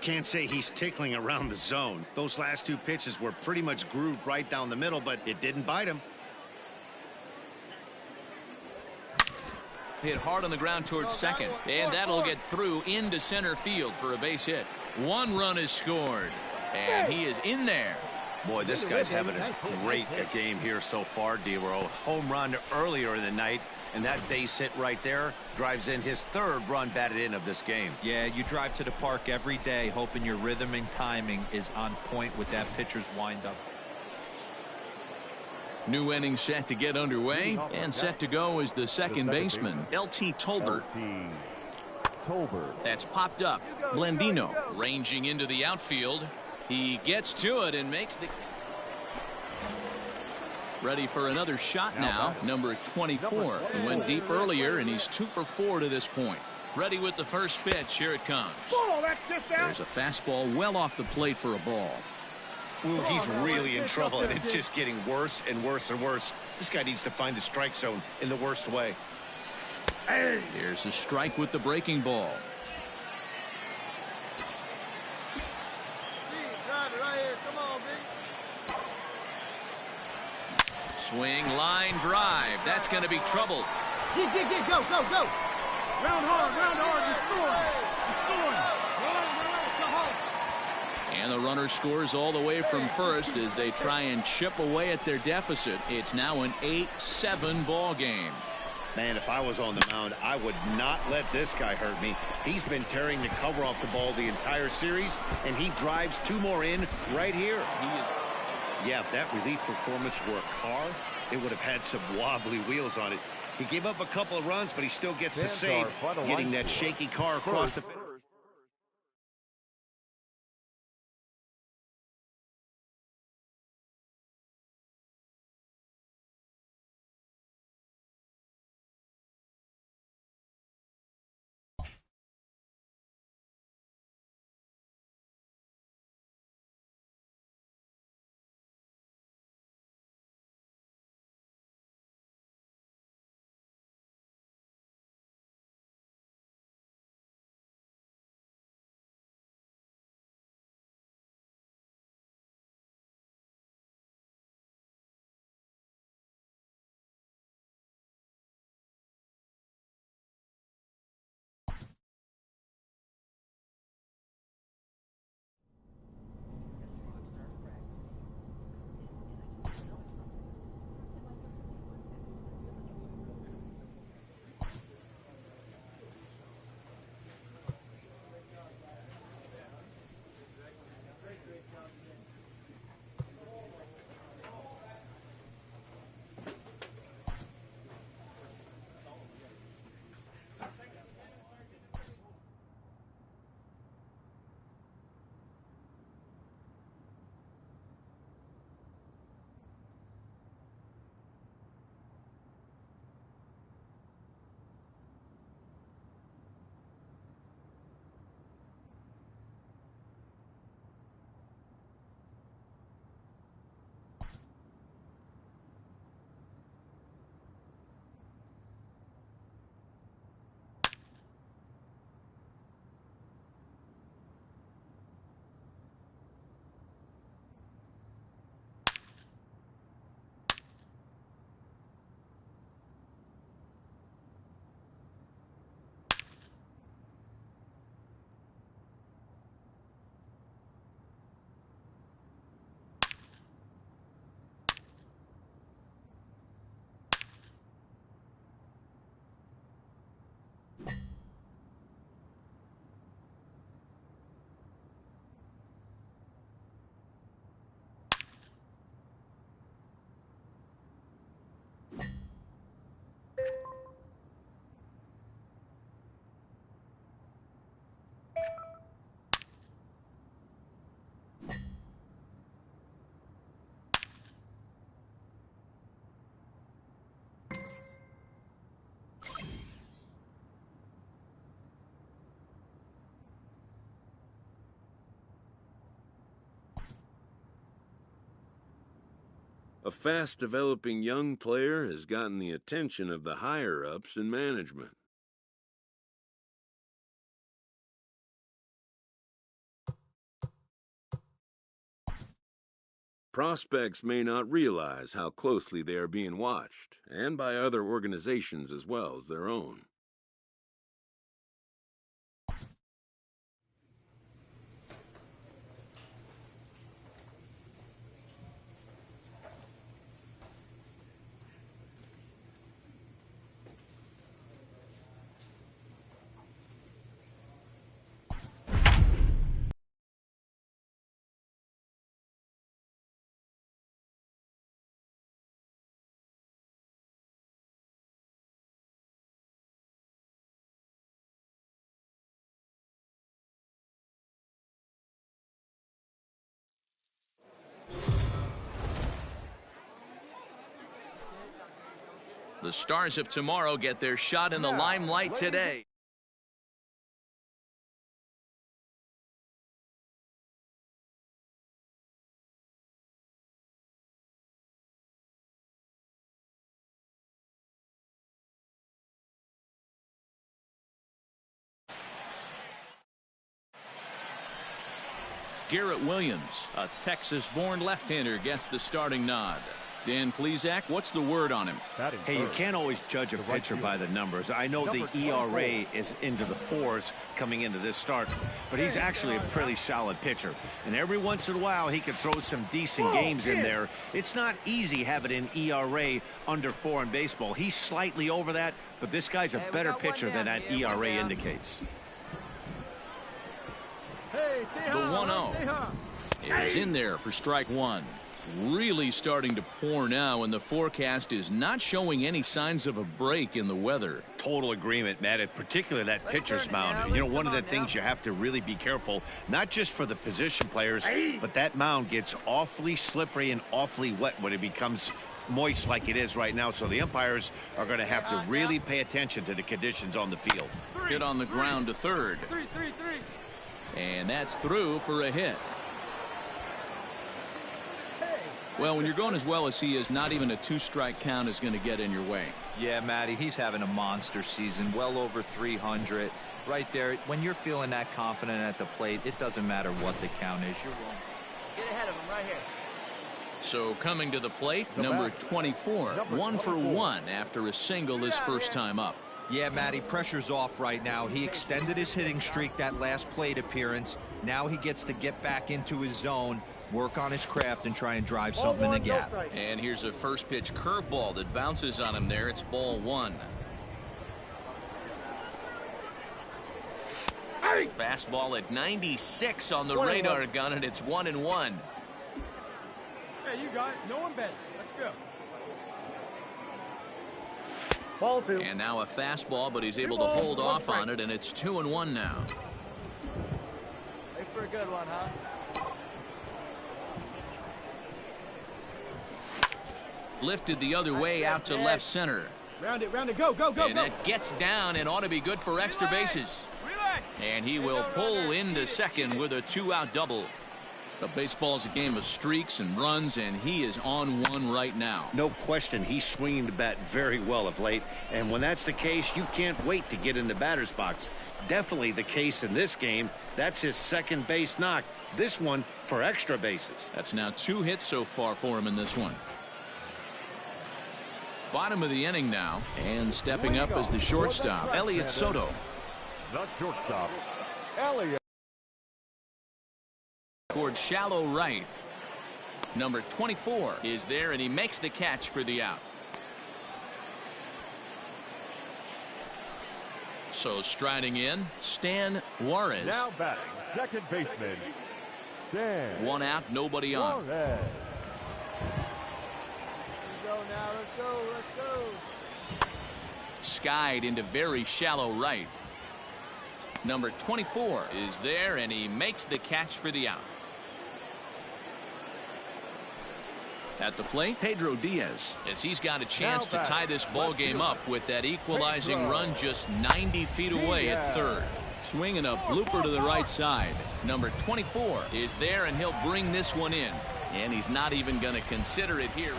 Can't say he's tickling around the zone. Those last 2 pitches were pretty much grooved right down the middle, but it didn't bite him. Hit hard on the ground towards second, and that'll get through into center field for a base hit. 1 run is scored, and he is in there. Boy, this guy's having a great game here so far, D-Row. Home run earlier in the night, and that base hit right there drives in his 3rd run batted in of this game. Yeah, you drive to the park every day hoping your rhythm and timing is on point with that pitcher's windup. New inning set to get underway, and set to go is the second baseman, L.T. Tolbert. That's popped up. Blandino ranging into the outfield. He gets to it and makes the... Ready for another shot now, number 24. He went deep earlier, and he's 2 for 4 to this point. Ready with the first pitch. Here it comes. There's a fastball well off the plate for a ball. Ooh, he's really in trouble, and it's just getting worse and worse and worse. This guy needs to find the strike zone in the worst way. Here's a strike with the breaking ball. Drive it right here. Come on, B. Swing, line, drive. That's going to be trouble. Get, go. Round hard, you're scoring. And the runner scores all the way from first as they try and chip away at their deficit. It's now an 8-7 ball game. Man, if I was on the mound, I would not let this guy hurt me. He's been tearing the cover off the ball the entire series, and he drives 2 more in right here. Yeah, if that relief performance were a car, it would have had some wobbly wheels on it. He gave up a couple of runs, but he still gets the save, getting that shaky car across the finish. A fast-developing young player has gotten the attention of the higher-ups in management. Prospects may not realize how closely they are being watched, and by other organizations as well as their own. The stars of tomorrow get their shot in the limelight today. Garrett Williams, a Texas-born left-hander, gets the starting nod. Dan Plesac, what's the word on him? Hey, you can't always judge a pitcher by the numbers. I know the ERA is into the 4s coming into this start, but he's actually a pretty solid pitcher. And every once in a while, he can throw some decent games in there. It's not easy having an ERA under 4 in baseball. He's slightly over that, but this guy's a better pitcher than that ERA indicates. The 1-0 is in there for strike one. Really starting to pour now, and the forecast is not showing any signs of a break in the weather. Total agreement, Matt, in particular that pitcher's mound. You know, one of the things you have to really be careful, not just for the position players, but that mound gets awfully slippery and awfully wet when it becomes moist like it is right now. So the umpires are going to have to really pay attention to the conditions on the field. Hit on the ground to third. And that's through for a hit. Well, when you're going as well as he is, not even a 2-strike count is going to get in your way. Yeah, Matty, he's having a monster season, well over 300. Right there, when you're feeling that confident at the plate, it doesn't matter what the count is. You're wrong. Get ahead of him right here. So coming to the plate, number 24, 1 for 1 after a single his first time up. Yeah, Matty, pressure's off right now. He extended his hitting streak that last plate appearance. Now he gets to get back into his zone, work on his craft, and try and drive something in the gap. And here's a first pitch curveball that bounces on him there. It's ball 1. Fastball at 96 on the radar gun, and it's 1-1. Hey, you got it. No one better. Let's go. Ball 2. And now a fastball, but he's able to hold off on it, and it's 2-1 now. Wait for a good one, huh? Lifted the other way out to left center. Round it, go, go, go, and that gets down and ought to be good for extra bases. And he will pull into second with a 2-out double. But baseball's a game of streaks and runs, and he is on one right now. No question, he's swinging the bat very well of late, and when that's the case, you can't wait to get in the batter's box. Definitely the case in this game. That's his second base knock. This one for extra bases. That's now 2 hits so far for him in this one. Bottom of the inning now, and stepping up as the shortstop, Elliot Soto. The shortstop, Elliot. Towards shallow right. Number 24 is there, and he makes the catch for the out. So striding in, Stan Juarez. Now batting, second baseman, Stan. 1 out, nobody on. Juarez. Let's go now, let's go, let's go. Skied into very shallow right. Number 24 is there, and he makes the catch for the out. At the plate, Pedro Diaz, as he's got a chance to tie this ball game up with that equalizing run just 90 feet away at third. Swinging a blooper to the right side. Number 24 is there, and he'll bring this one in. And he's not even going to consider it here.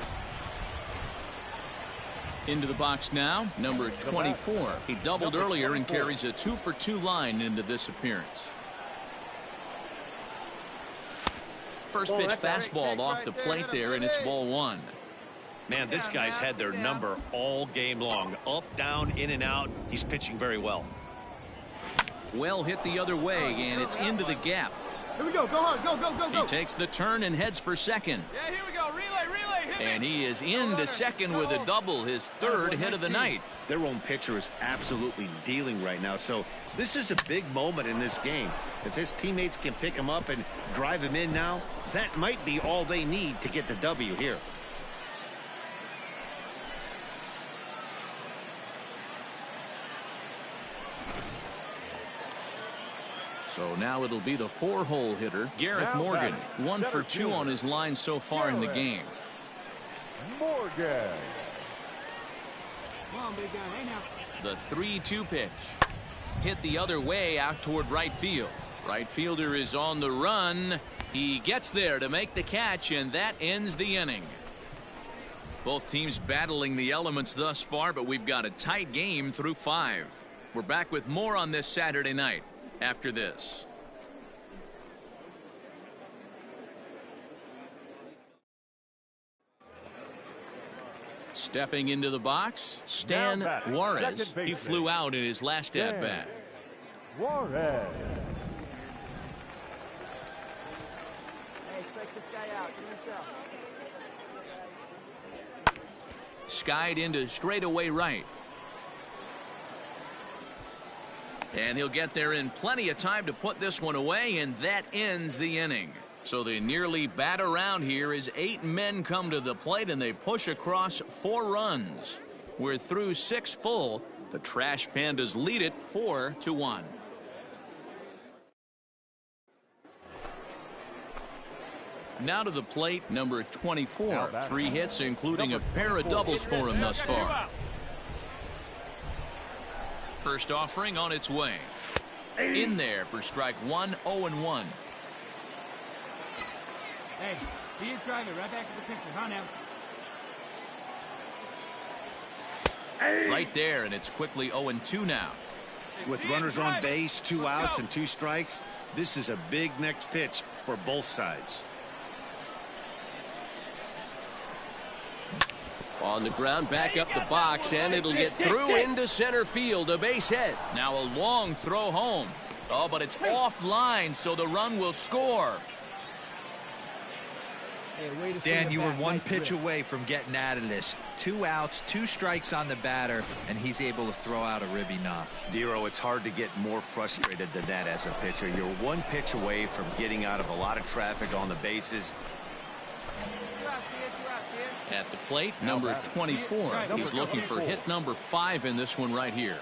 Into the box now, number 24. He doubled earlier and carries a 2-for-2 line into this appearance. First pitch fastball off the plate there, and it's ball one. Man, this guy's had their number all game long. Up, down, in and out. He's pitching very well. Well hit the other way, and it's into the gap. Here we go. Go on. Go, go, go, go. He takes the turn and heads for second. Yeah, here we go. Relay. And he is into second with a double, his third hit of the night. Their own pitcher is absolutely dealing right now, so this is a big moment in this game. If his teammates can pick him up and drive him in now, that might be all they need to get the W here. So now it'll be the 4-hole hitter, Gareth Morgan. 1 for 2 on his line so far in the game. Morgan. Come on, big guy. Hey now. The 3-2 pitch. Hit the other way out toward right field. Right fielder is on the run. He gets there to make the catch, and that ends the inning. Both teams battling the elements thus far, but we've got a tight game through 5. We're back with more on this Saturday night after this. Stepping into the box, Stan Juarez. He flew out in his last at-bat. Juarez. Hey, strike this guy out. Do yourself. Skied into straightaway right. And he'll get there in plenty of time to put this one away, and that ends the inning. So they nearly bat around here as 8 men come to the plate, and they push across 4 runs. We're through 6 full. The Trash Pandas lead it 4-1. Now to the plate, number 24. 3 hits, including a pair of doubles for him thus far. First offering on its way. In there for strike 1, 0-1. Hey, see you drive it right back to the pitcher. Huh now? Right there, and it's quickly 0-2 now. With runners on base, 2 outs and 2 strikes, this is a big next pitch for both sides. On the ground, back up the box, and it'll get through into center field. A base hit. Now a long throw home. Oh, but it's offline, so the run will score. Dan, you were 1 pitch away from getting out of this. 2 outs, 2 strikes on the batter, and he's able to throw out a ribby knock. Dero, it's hard to get more frustrated than that as a pitcher. You're 1 pitch away from getting out of a lot of traffic on the bases. At the plate, number 24. He's looking for hit number 5 in this one right here.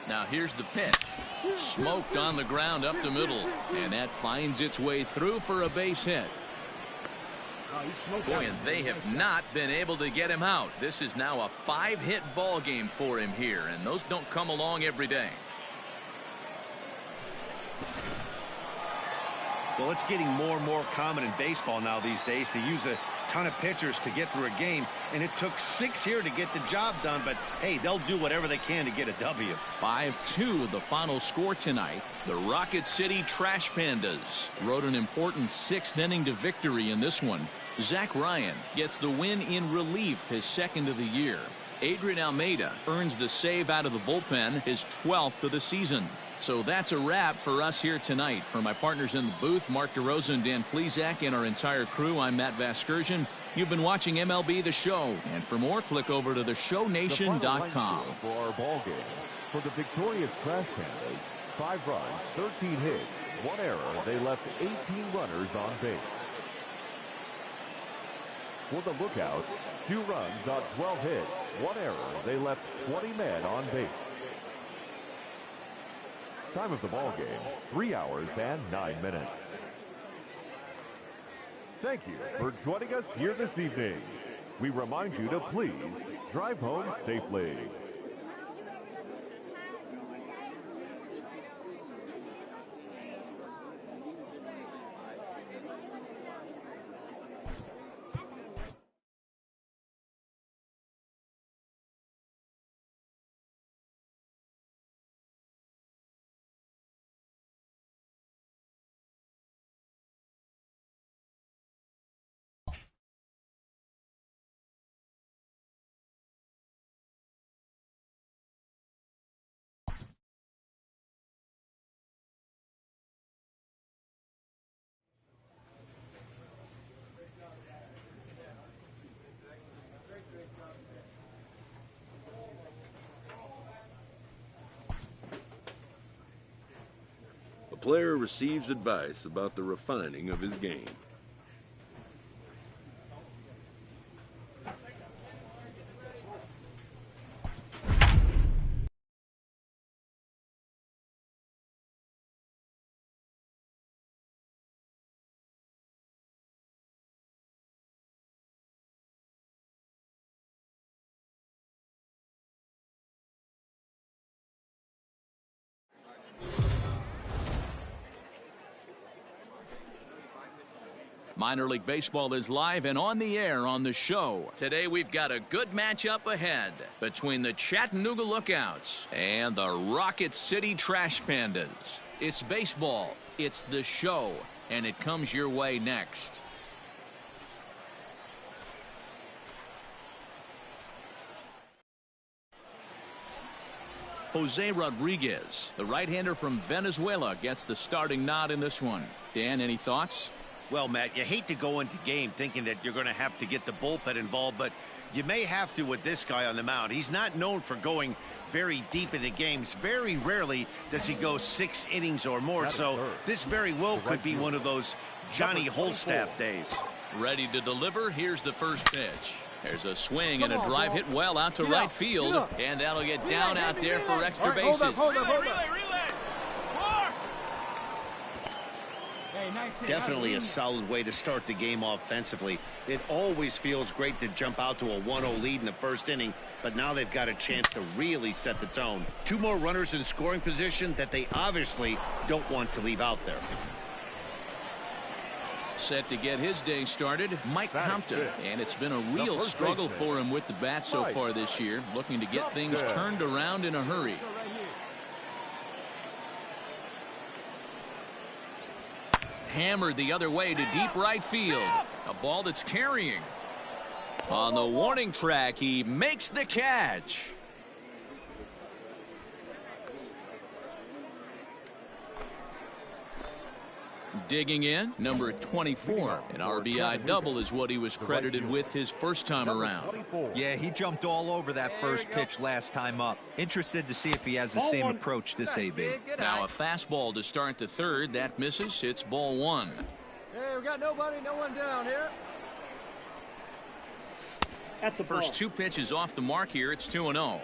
Now here's the pitch. Smoked on the ground up the middle, and that finds its way through for a base hit. Boy, and they have not been able to get him out. This is now a 5-hit ball game for him here, and those don't come along every day. Well, it's getting more and more common in baseball now these days to use a ton of pitchers to get through a game, and it took 6 here to get the job done, but hey, they'll do whatever they can to get a W. 5-2 the final score tonight. The Rocket City Trash Pandas rode an important 6th inning to victory in this one. Zach Ryan gets the win in relief, his 2nd of the year. Adrian Almeida earns the save out of the bullpen, his 12th of the season. So that's a wrap for us here tonight. For my partners in the booth, Mark DeRosa and Dan Plesac, and our entire crew, I'm Matt Vasgersian. You've been watching MLB The Show. And for more, click over to theshownation.com. For our ball game, for the victorious Trash Pandas, 5 runs, 13 hits, 1 error. They left 18 runners on base. For the Lookouts, 2 runs on 12 hits, 1 error. They left 20 men on base. Time of the ball game, 3 hours and 9 minutes. Thank you for joining us here this evening. We remind you to please drive home safely. player receives advice about the refining of his game. Minor League Baseball is live and on the air on the show. Today we've got a good matchup ahead between the Chattanooga Lookouts and the Rocket City Trash Pandas. It's baseball, it's the show, and it comes your way next. Jose Rodriguez, the right-hander from Venezuela, gets the starting nod in this one. Dan, any thoughts? Well, Matt, you hate to go into game thinking that you're going to have to get the bullpen involved, but you may have to with this guy on the mound. He's not known for going very deep into games. Very rarely does he go 6 innings or more, so this very well could be one of those Johnny Holstaff days. Ready to deliver. Here's the first pitch. There's a swing and a drive hit well out to right field, and that'll get down out there for extra bases. Hold up. Definitely a solid way to start the game offensively. It always feels great to jump out to a 1-0 lead in the first inning, but now they've got a chance to really set the tone. 2 more runners in scoring position that they obviously don't want to leave out there. Set to get his day started, Mike Compton, and it's been a real struggle for him with the bat so far this year, looking to get things turned around in a hurry. Hammered the other way to deep right field. A ball that's carrying. On the warning track, he makes the catch. Digging in, number 24. An RBI double is what he was credited with his first time around. Yeah, he jumped all over that first pitch last time up. Interested to see if he has the same approach this AB. Now a fastball to start the third. That misses. It's ball 1. Hey, we got no one down here. That's the First 2 pitches off the mark here. It's 2-0.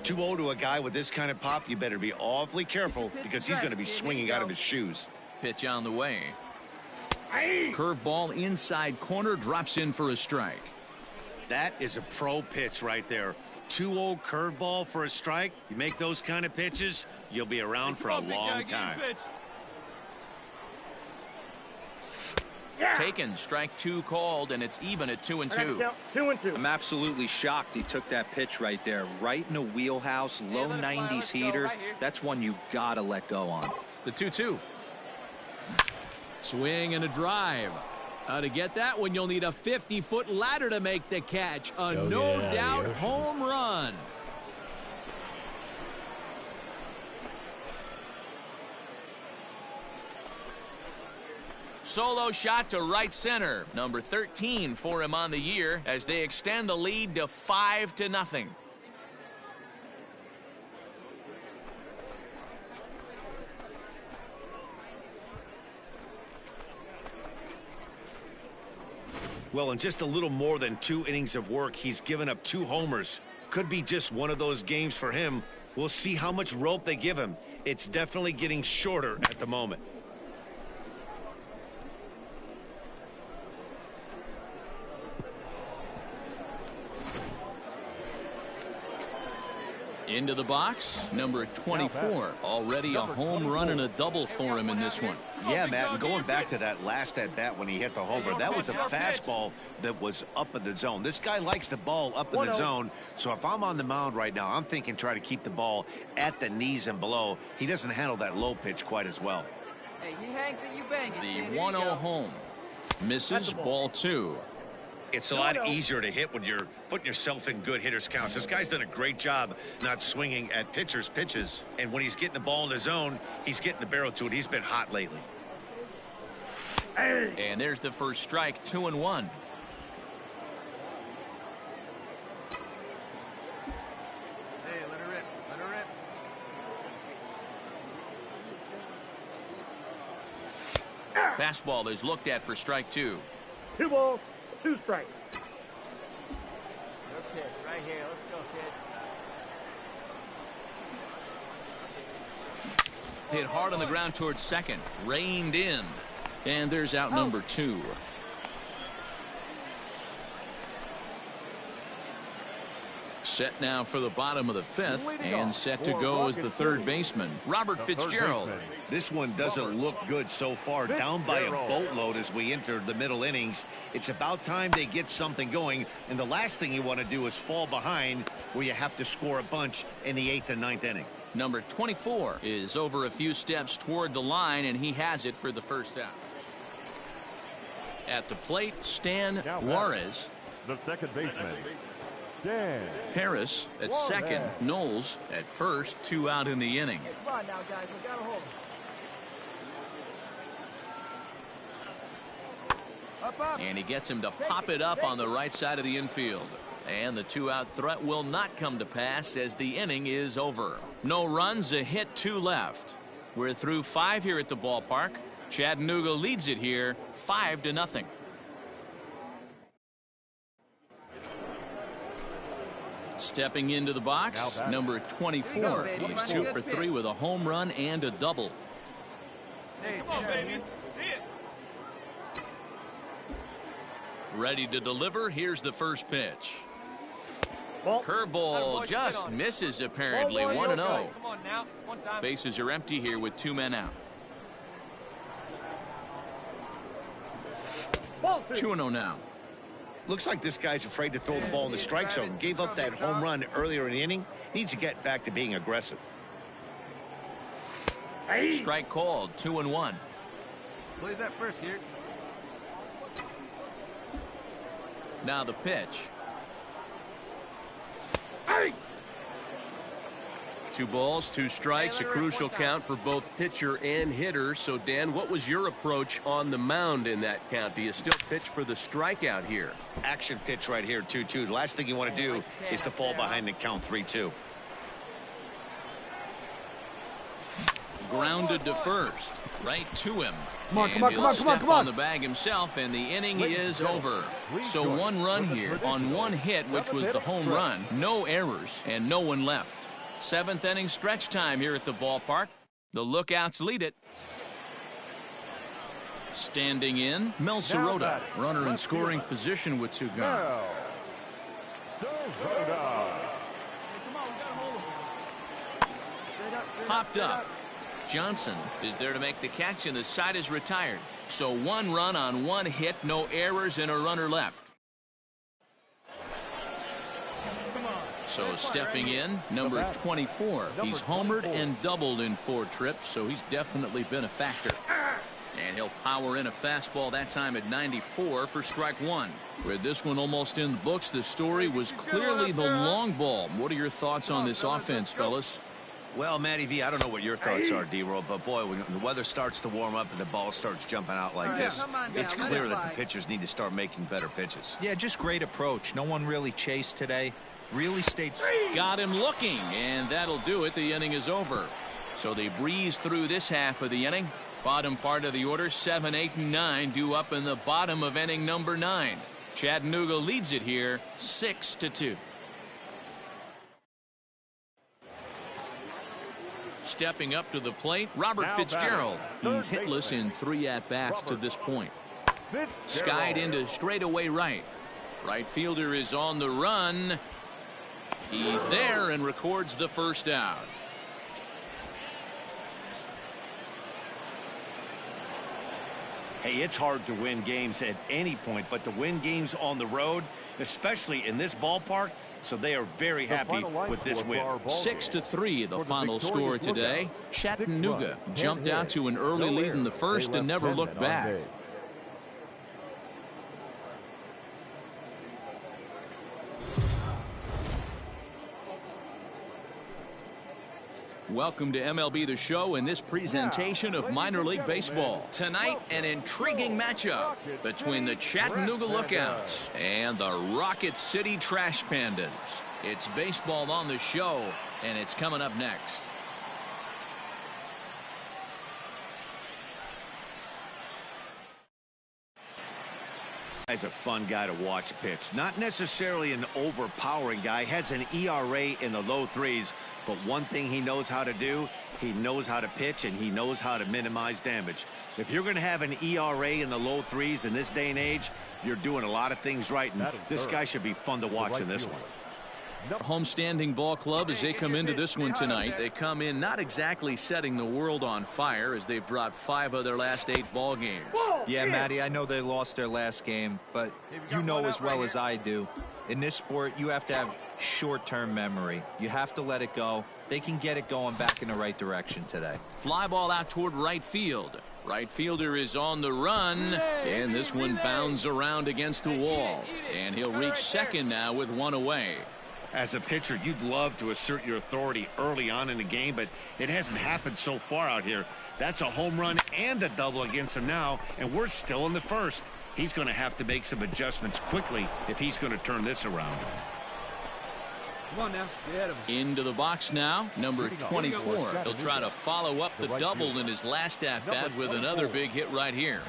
2-0 to a guy with this kind of pop, you better be awfully careful because he's going to be swinging out of his shoes. Pitch on the way. Curveball inside corner, drops in for a strike. That is a pro pitch right there. 2-0 curveball for a strike. You make those kind of pitches, you'll be around for a long time. Taken, strike 2 called, and it's even at 2-2. 2-2. I'm absolutely shocked he took that pitch right there. Right in a wheelhouse, low 90s heater. That's one you gotta let go on. The 2-2. Swing and a drive. To get that one, you'll need a 50-foot ladder to make the catch. A no-doubt home run. Solo shot to right center. Number 13 for him on the year as they extend the lead to 5-0. Well, in just a little more than 2 innings of work, he's given up 2 homers. Could be just one of those games for him. We'll see how much rope they give him. It's definitely getting shorter at the moment. Into the box, number 24. Already a home run and a double for him in this one. Yeah, Matt, and going back to that last at-bat when he hit the homer, that was a fastball that was up in the zone. This guy likes the ball up in the zone, so if I'm on the mound right now, I'm thinking try to keep the ball at the knees and below. He doesn't handle that low pitch quite as well. Hey, he hangs it, you bang it. The 1-0 home. Misses, ball 2. It's a lot easier to hit when you're putting yourself in good hitters' counts. This guy's done a great job not swinging at pitchers' pitches. And when he's getting the ball in the zone, he's getting the barrel to it. He's been hot lately. And there's the first strike, 2-1. Hey, let her rip. Let her rip. Fastball is looked at for strike 2. 2 balls, 2 strikes. Good pitch right here. Let's go, kid. Hit hard on the ground towards second. Reined in. And there's out number 2. Set now for the bottom of the 5th, and set to go as the third baseman, Robert Fitzgerald. This one doesn't look good so far. Down by a boatload as we enter the middle innings. It's about time they get something going, and the last thing you want to do is fall behind where you have to score a bunch in the 8th and 9th inning. Number 24 is over a few steps toward the line, and he has it for the first out. At the plate, Stan Juarez. The second baseman, Dan Harris at second. Knowles at first. 2 out in the inning. Hey, come on now, guys. We got to hold him. Up. And he gets him to pop it up on the right side of the infield. And the 2-out threat will not come to pass as the inning is over. No runs, a hit, 2 left. We're through 5 here at the ballpark. Chattanooga leads it here 5-0. Stepping into the box, number 24. He's 2 for 3 with a home run and a double. Hey, come on, baby. See it. Ready to deliver. Here's the first pitch. Curveball just misses apparently. 1-0. Come on now. One time. Bases are empty here with 2 men out. 2-0 now. Looks like this guy's afraid to throw the ball in the strike zone. Gave up that home run earlier in the inning. Needs to get back to being aggressive. Strike called. 2-1. Plays that first here. Now the pitch. 2 balls, 2 strikes, a crucial count for both pitcher and hitter. So, Dan, what was your approach on the mound in that count? Do you still pitch for the strikeout here? Action pitch right here, 2-2. The last thing you want to do is to fall behind the count 3-2. Grounded to first. Right to him. Come on, and he'll step on the bag himself, and the inning is over. So 1 run here on 1 hit, which was the home run. No errors and no one left. 7th inning stretch time here at the ballpark. The Lookouts lead it. Standing in, Mel Sirota, runner in scoring position with 2 gone. Popped up. Johnson is there to make the catch, and the side is retired. So 1 run on 1 hit, no errors, and a runner left. So stepping in, number 24. He's homered and doubled in 4 trips, so he's definitely been a factor. And he'll power in a fastball that time at 94 for strike 1. With this one almost in the books, the story was clearly the long ball. What are your thoughts on this offense, fellas? Well, Matty V, I don't know what your thoughts are, D-Roll, but boy, when the weather starts to warm up and the ball starts jumping out like this, it's clear that the pitchers need to start making better pitches. Yeah, just great approach. No one really chased today. Really stayed. Got him looking, and that'll do it. The inning is over. So they breeze through this half of the inning. Bottom part of the order, 7, 8, and 9 due up in the bottom of inning number 9. Chattanooga leads it here 6-2. Stepping up to the plate, Robert Fitzgerald. He's hitless in 3 at-bats to this point. Skied into straightaway right. Right fielder is on the run. He's there and records the first out. Hey, it's hard to win games at any point, but to win games on the road, especially in this ballpark, so they are very happy with this win. 6-3, the final score today. Chattanooga jumped out to an early lead in the first and never looked back. Welcome to MLB The Show and this presentation of minor league baseball. Tonight, an intriguing matchup between the Chattanooga Lookouts and the Rocket City Trash Pandas. It's baseball on the show, and it's coming up next. He's a fun guy to watch pitch. Not necessarily an overpowering guy. Has an ERA in the low threes. But one thing he knows how to do, he knows how to pitch, and he knows how to minimize damage. If you're going to have an ERA in the low threes in this day and age, you're doing a lot of things right. And this guy should be fun to watch in this one. Homestanding ball club as they come into this one tonight. They come in not exactly setting the world on fire as they've dropped 5 of their last 8 ball games. Yeah, Matty, I know they lost their last game, but you know as well as I do, in this sport, you have to have short-term memory. You have to let it go. They can get it going back in the right direction today. Fly ball out toward right field. Right fielder is on the run, and this one bounds around against the wall. And he'll reach second now with 1 away. As a pitcher, you'd love to assert your authority early on in the game, but it hasn't happened so far out here. That's a home run and a double against him now, and we're still in the first. He's going to have to make some adjustments quickly if he's going to turn this around. Come on now, get ahead of him. Into the box now, number 24. He'll try to follow up the double in his last at-bat with another big hit right here.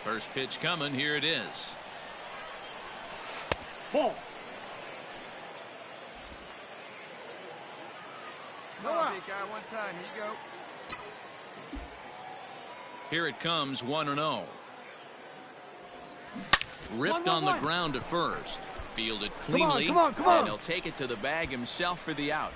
First pitch coming, here it is. Ball. Come on, big guy, one time. Here you go. Here it comes, 1-0. Ripped on the ground to first. Fielded cleanly. Come on. And he'll take it to the bag himself for the out.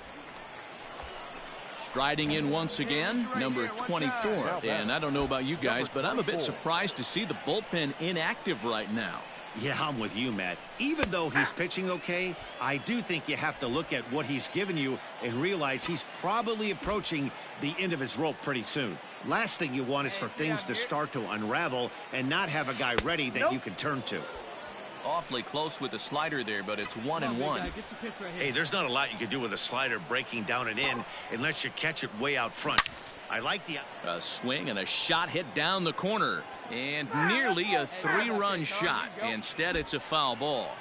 Striding in once again, number 24. And I don't know about you guys, but I'm a bit surprised to see the bullpen inactive right now. Yeah, I'm with you, Matt. Even though he's pitching okay, I do think you have to look at what he's given you and realize he's probably approaching the end of his rope pretty soon. Last thing you want is for things to start to unravel and not have a guy ready that you can turn to. Awfully close with the slider there, but it's 1-1. Hey, there's not a lot you can do with a slider breaking down and in unless you catch it way out front. I like the a swing and a shot hit down the corner. And nearly a 3-run shot. Instead, it's a foul ball.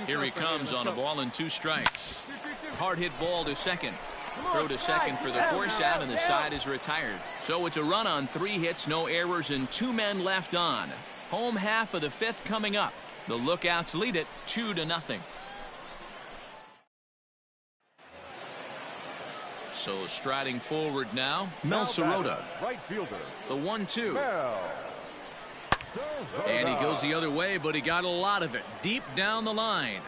Here he comes on a ball and 2 strikes. Hard hit ball to second. Throw to second for the force out, and the side is retired. So it's a run on 3 hits, no errors, and 2 men left on. Home half of the 5th coming up. The Lookouts lead it 2-0. So striding forward now, Mel Sirota. Right fielder. The 1-2. And he goes the other way, but he got a lot of it deep down the line.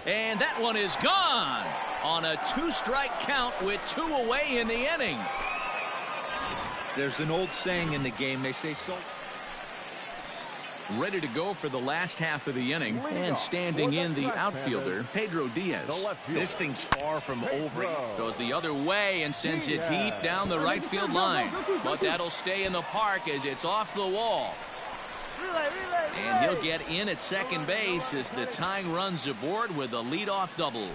And that one is gone on a 2-strike count with 2 away in the inning. There's an old saying in the game, they say so. Ready to go for the last half of the inning, and standing in the outfielder, Pedro Diaz. This thing's far from over. Goes the other way and sends it deep down the right field line. But that'll stay in the park as it's off the wall. And he'll get in at second base as the tying run's aboard with a leadoff double.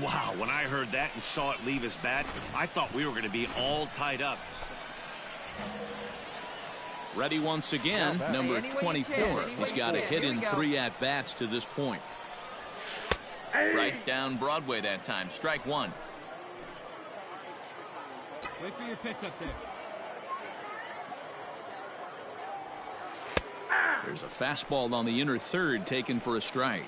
Wow, when I heard that and saw it leave his bat, I thought we were going to be all tied up. Ready once again, number 24. He's got a hit in 3 at-bats to this point. Right down Broadway that time. Strike 1. Wait for your pitch up there. There's a fastball on the inner third taken for a strike.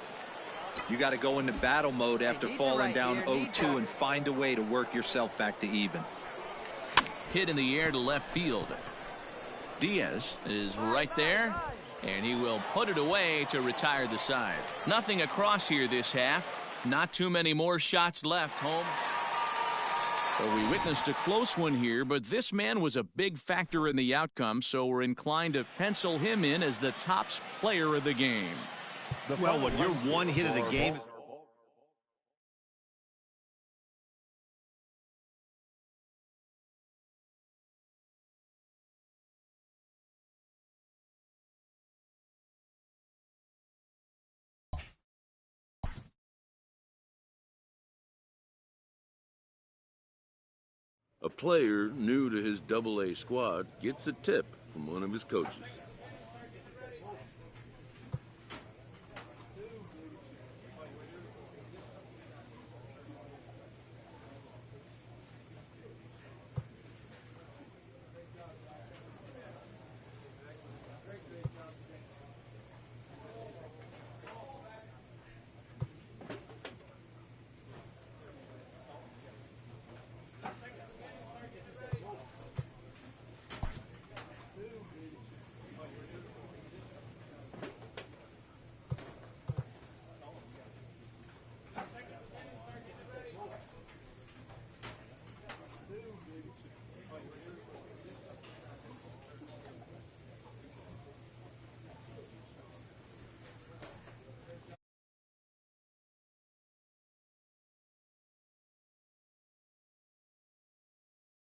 You got to go into battle mode after falling down 0-2 and find a way to work yourself back to even. Hit in the air to left field. Diaz is right there, and he will put it away to retire the side. Nothing across here this half. Not too many more shots left. Home. So we witnessed a close one here, but this man was a big factor in the outcome, so we're inclined to pencil him in as the top player of the game. Well, when you're one hit of the game. A player new to his AA squad gets a tip from one of his coaches.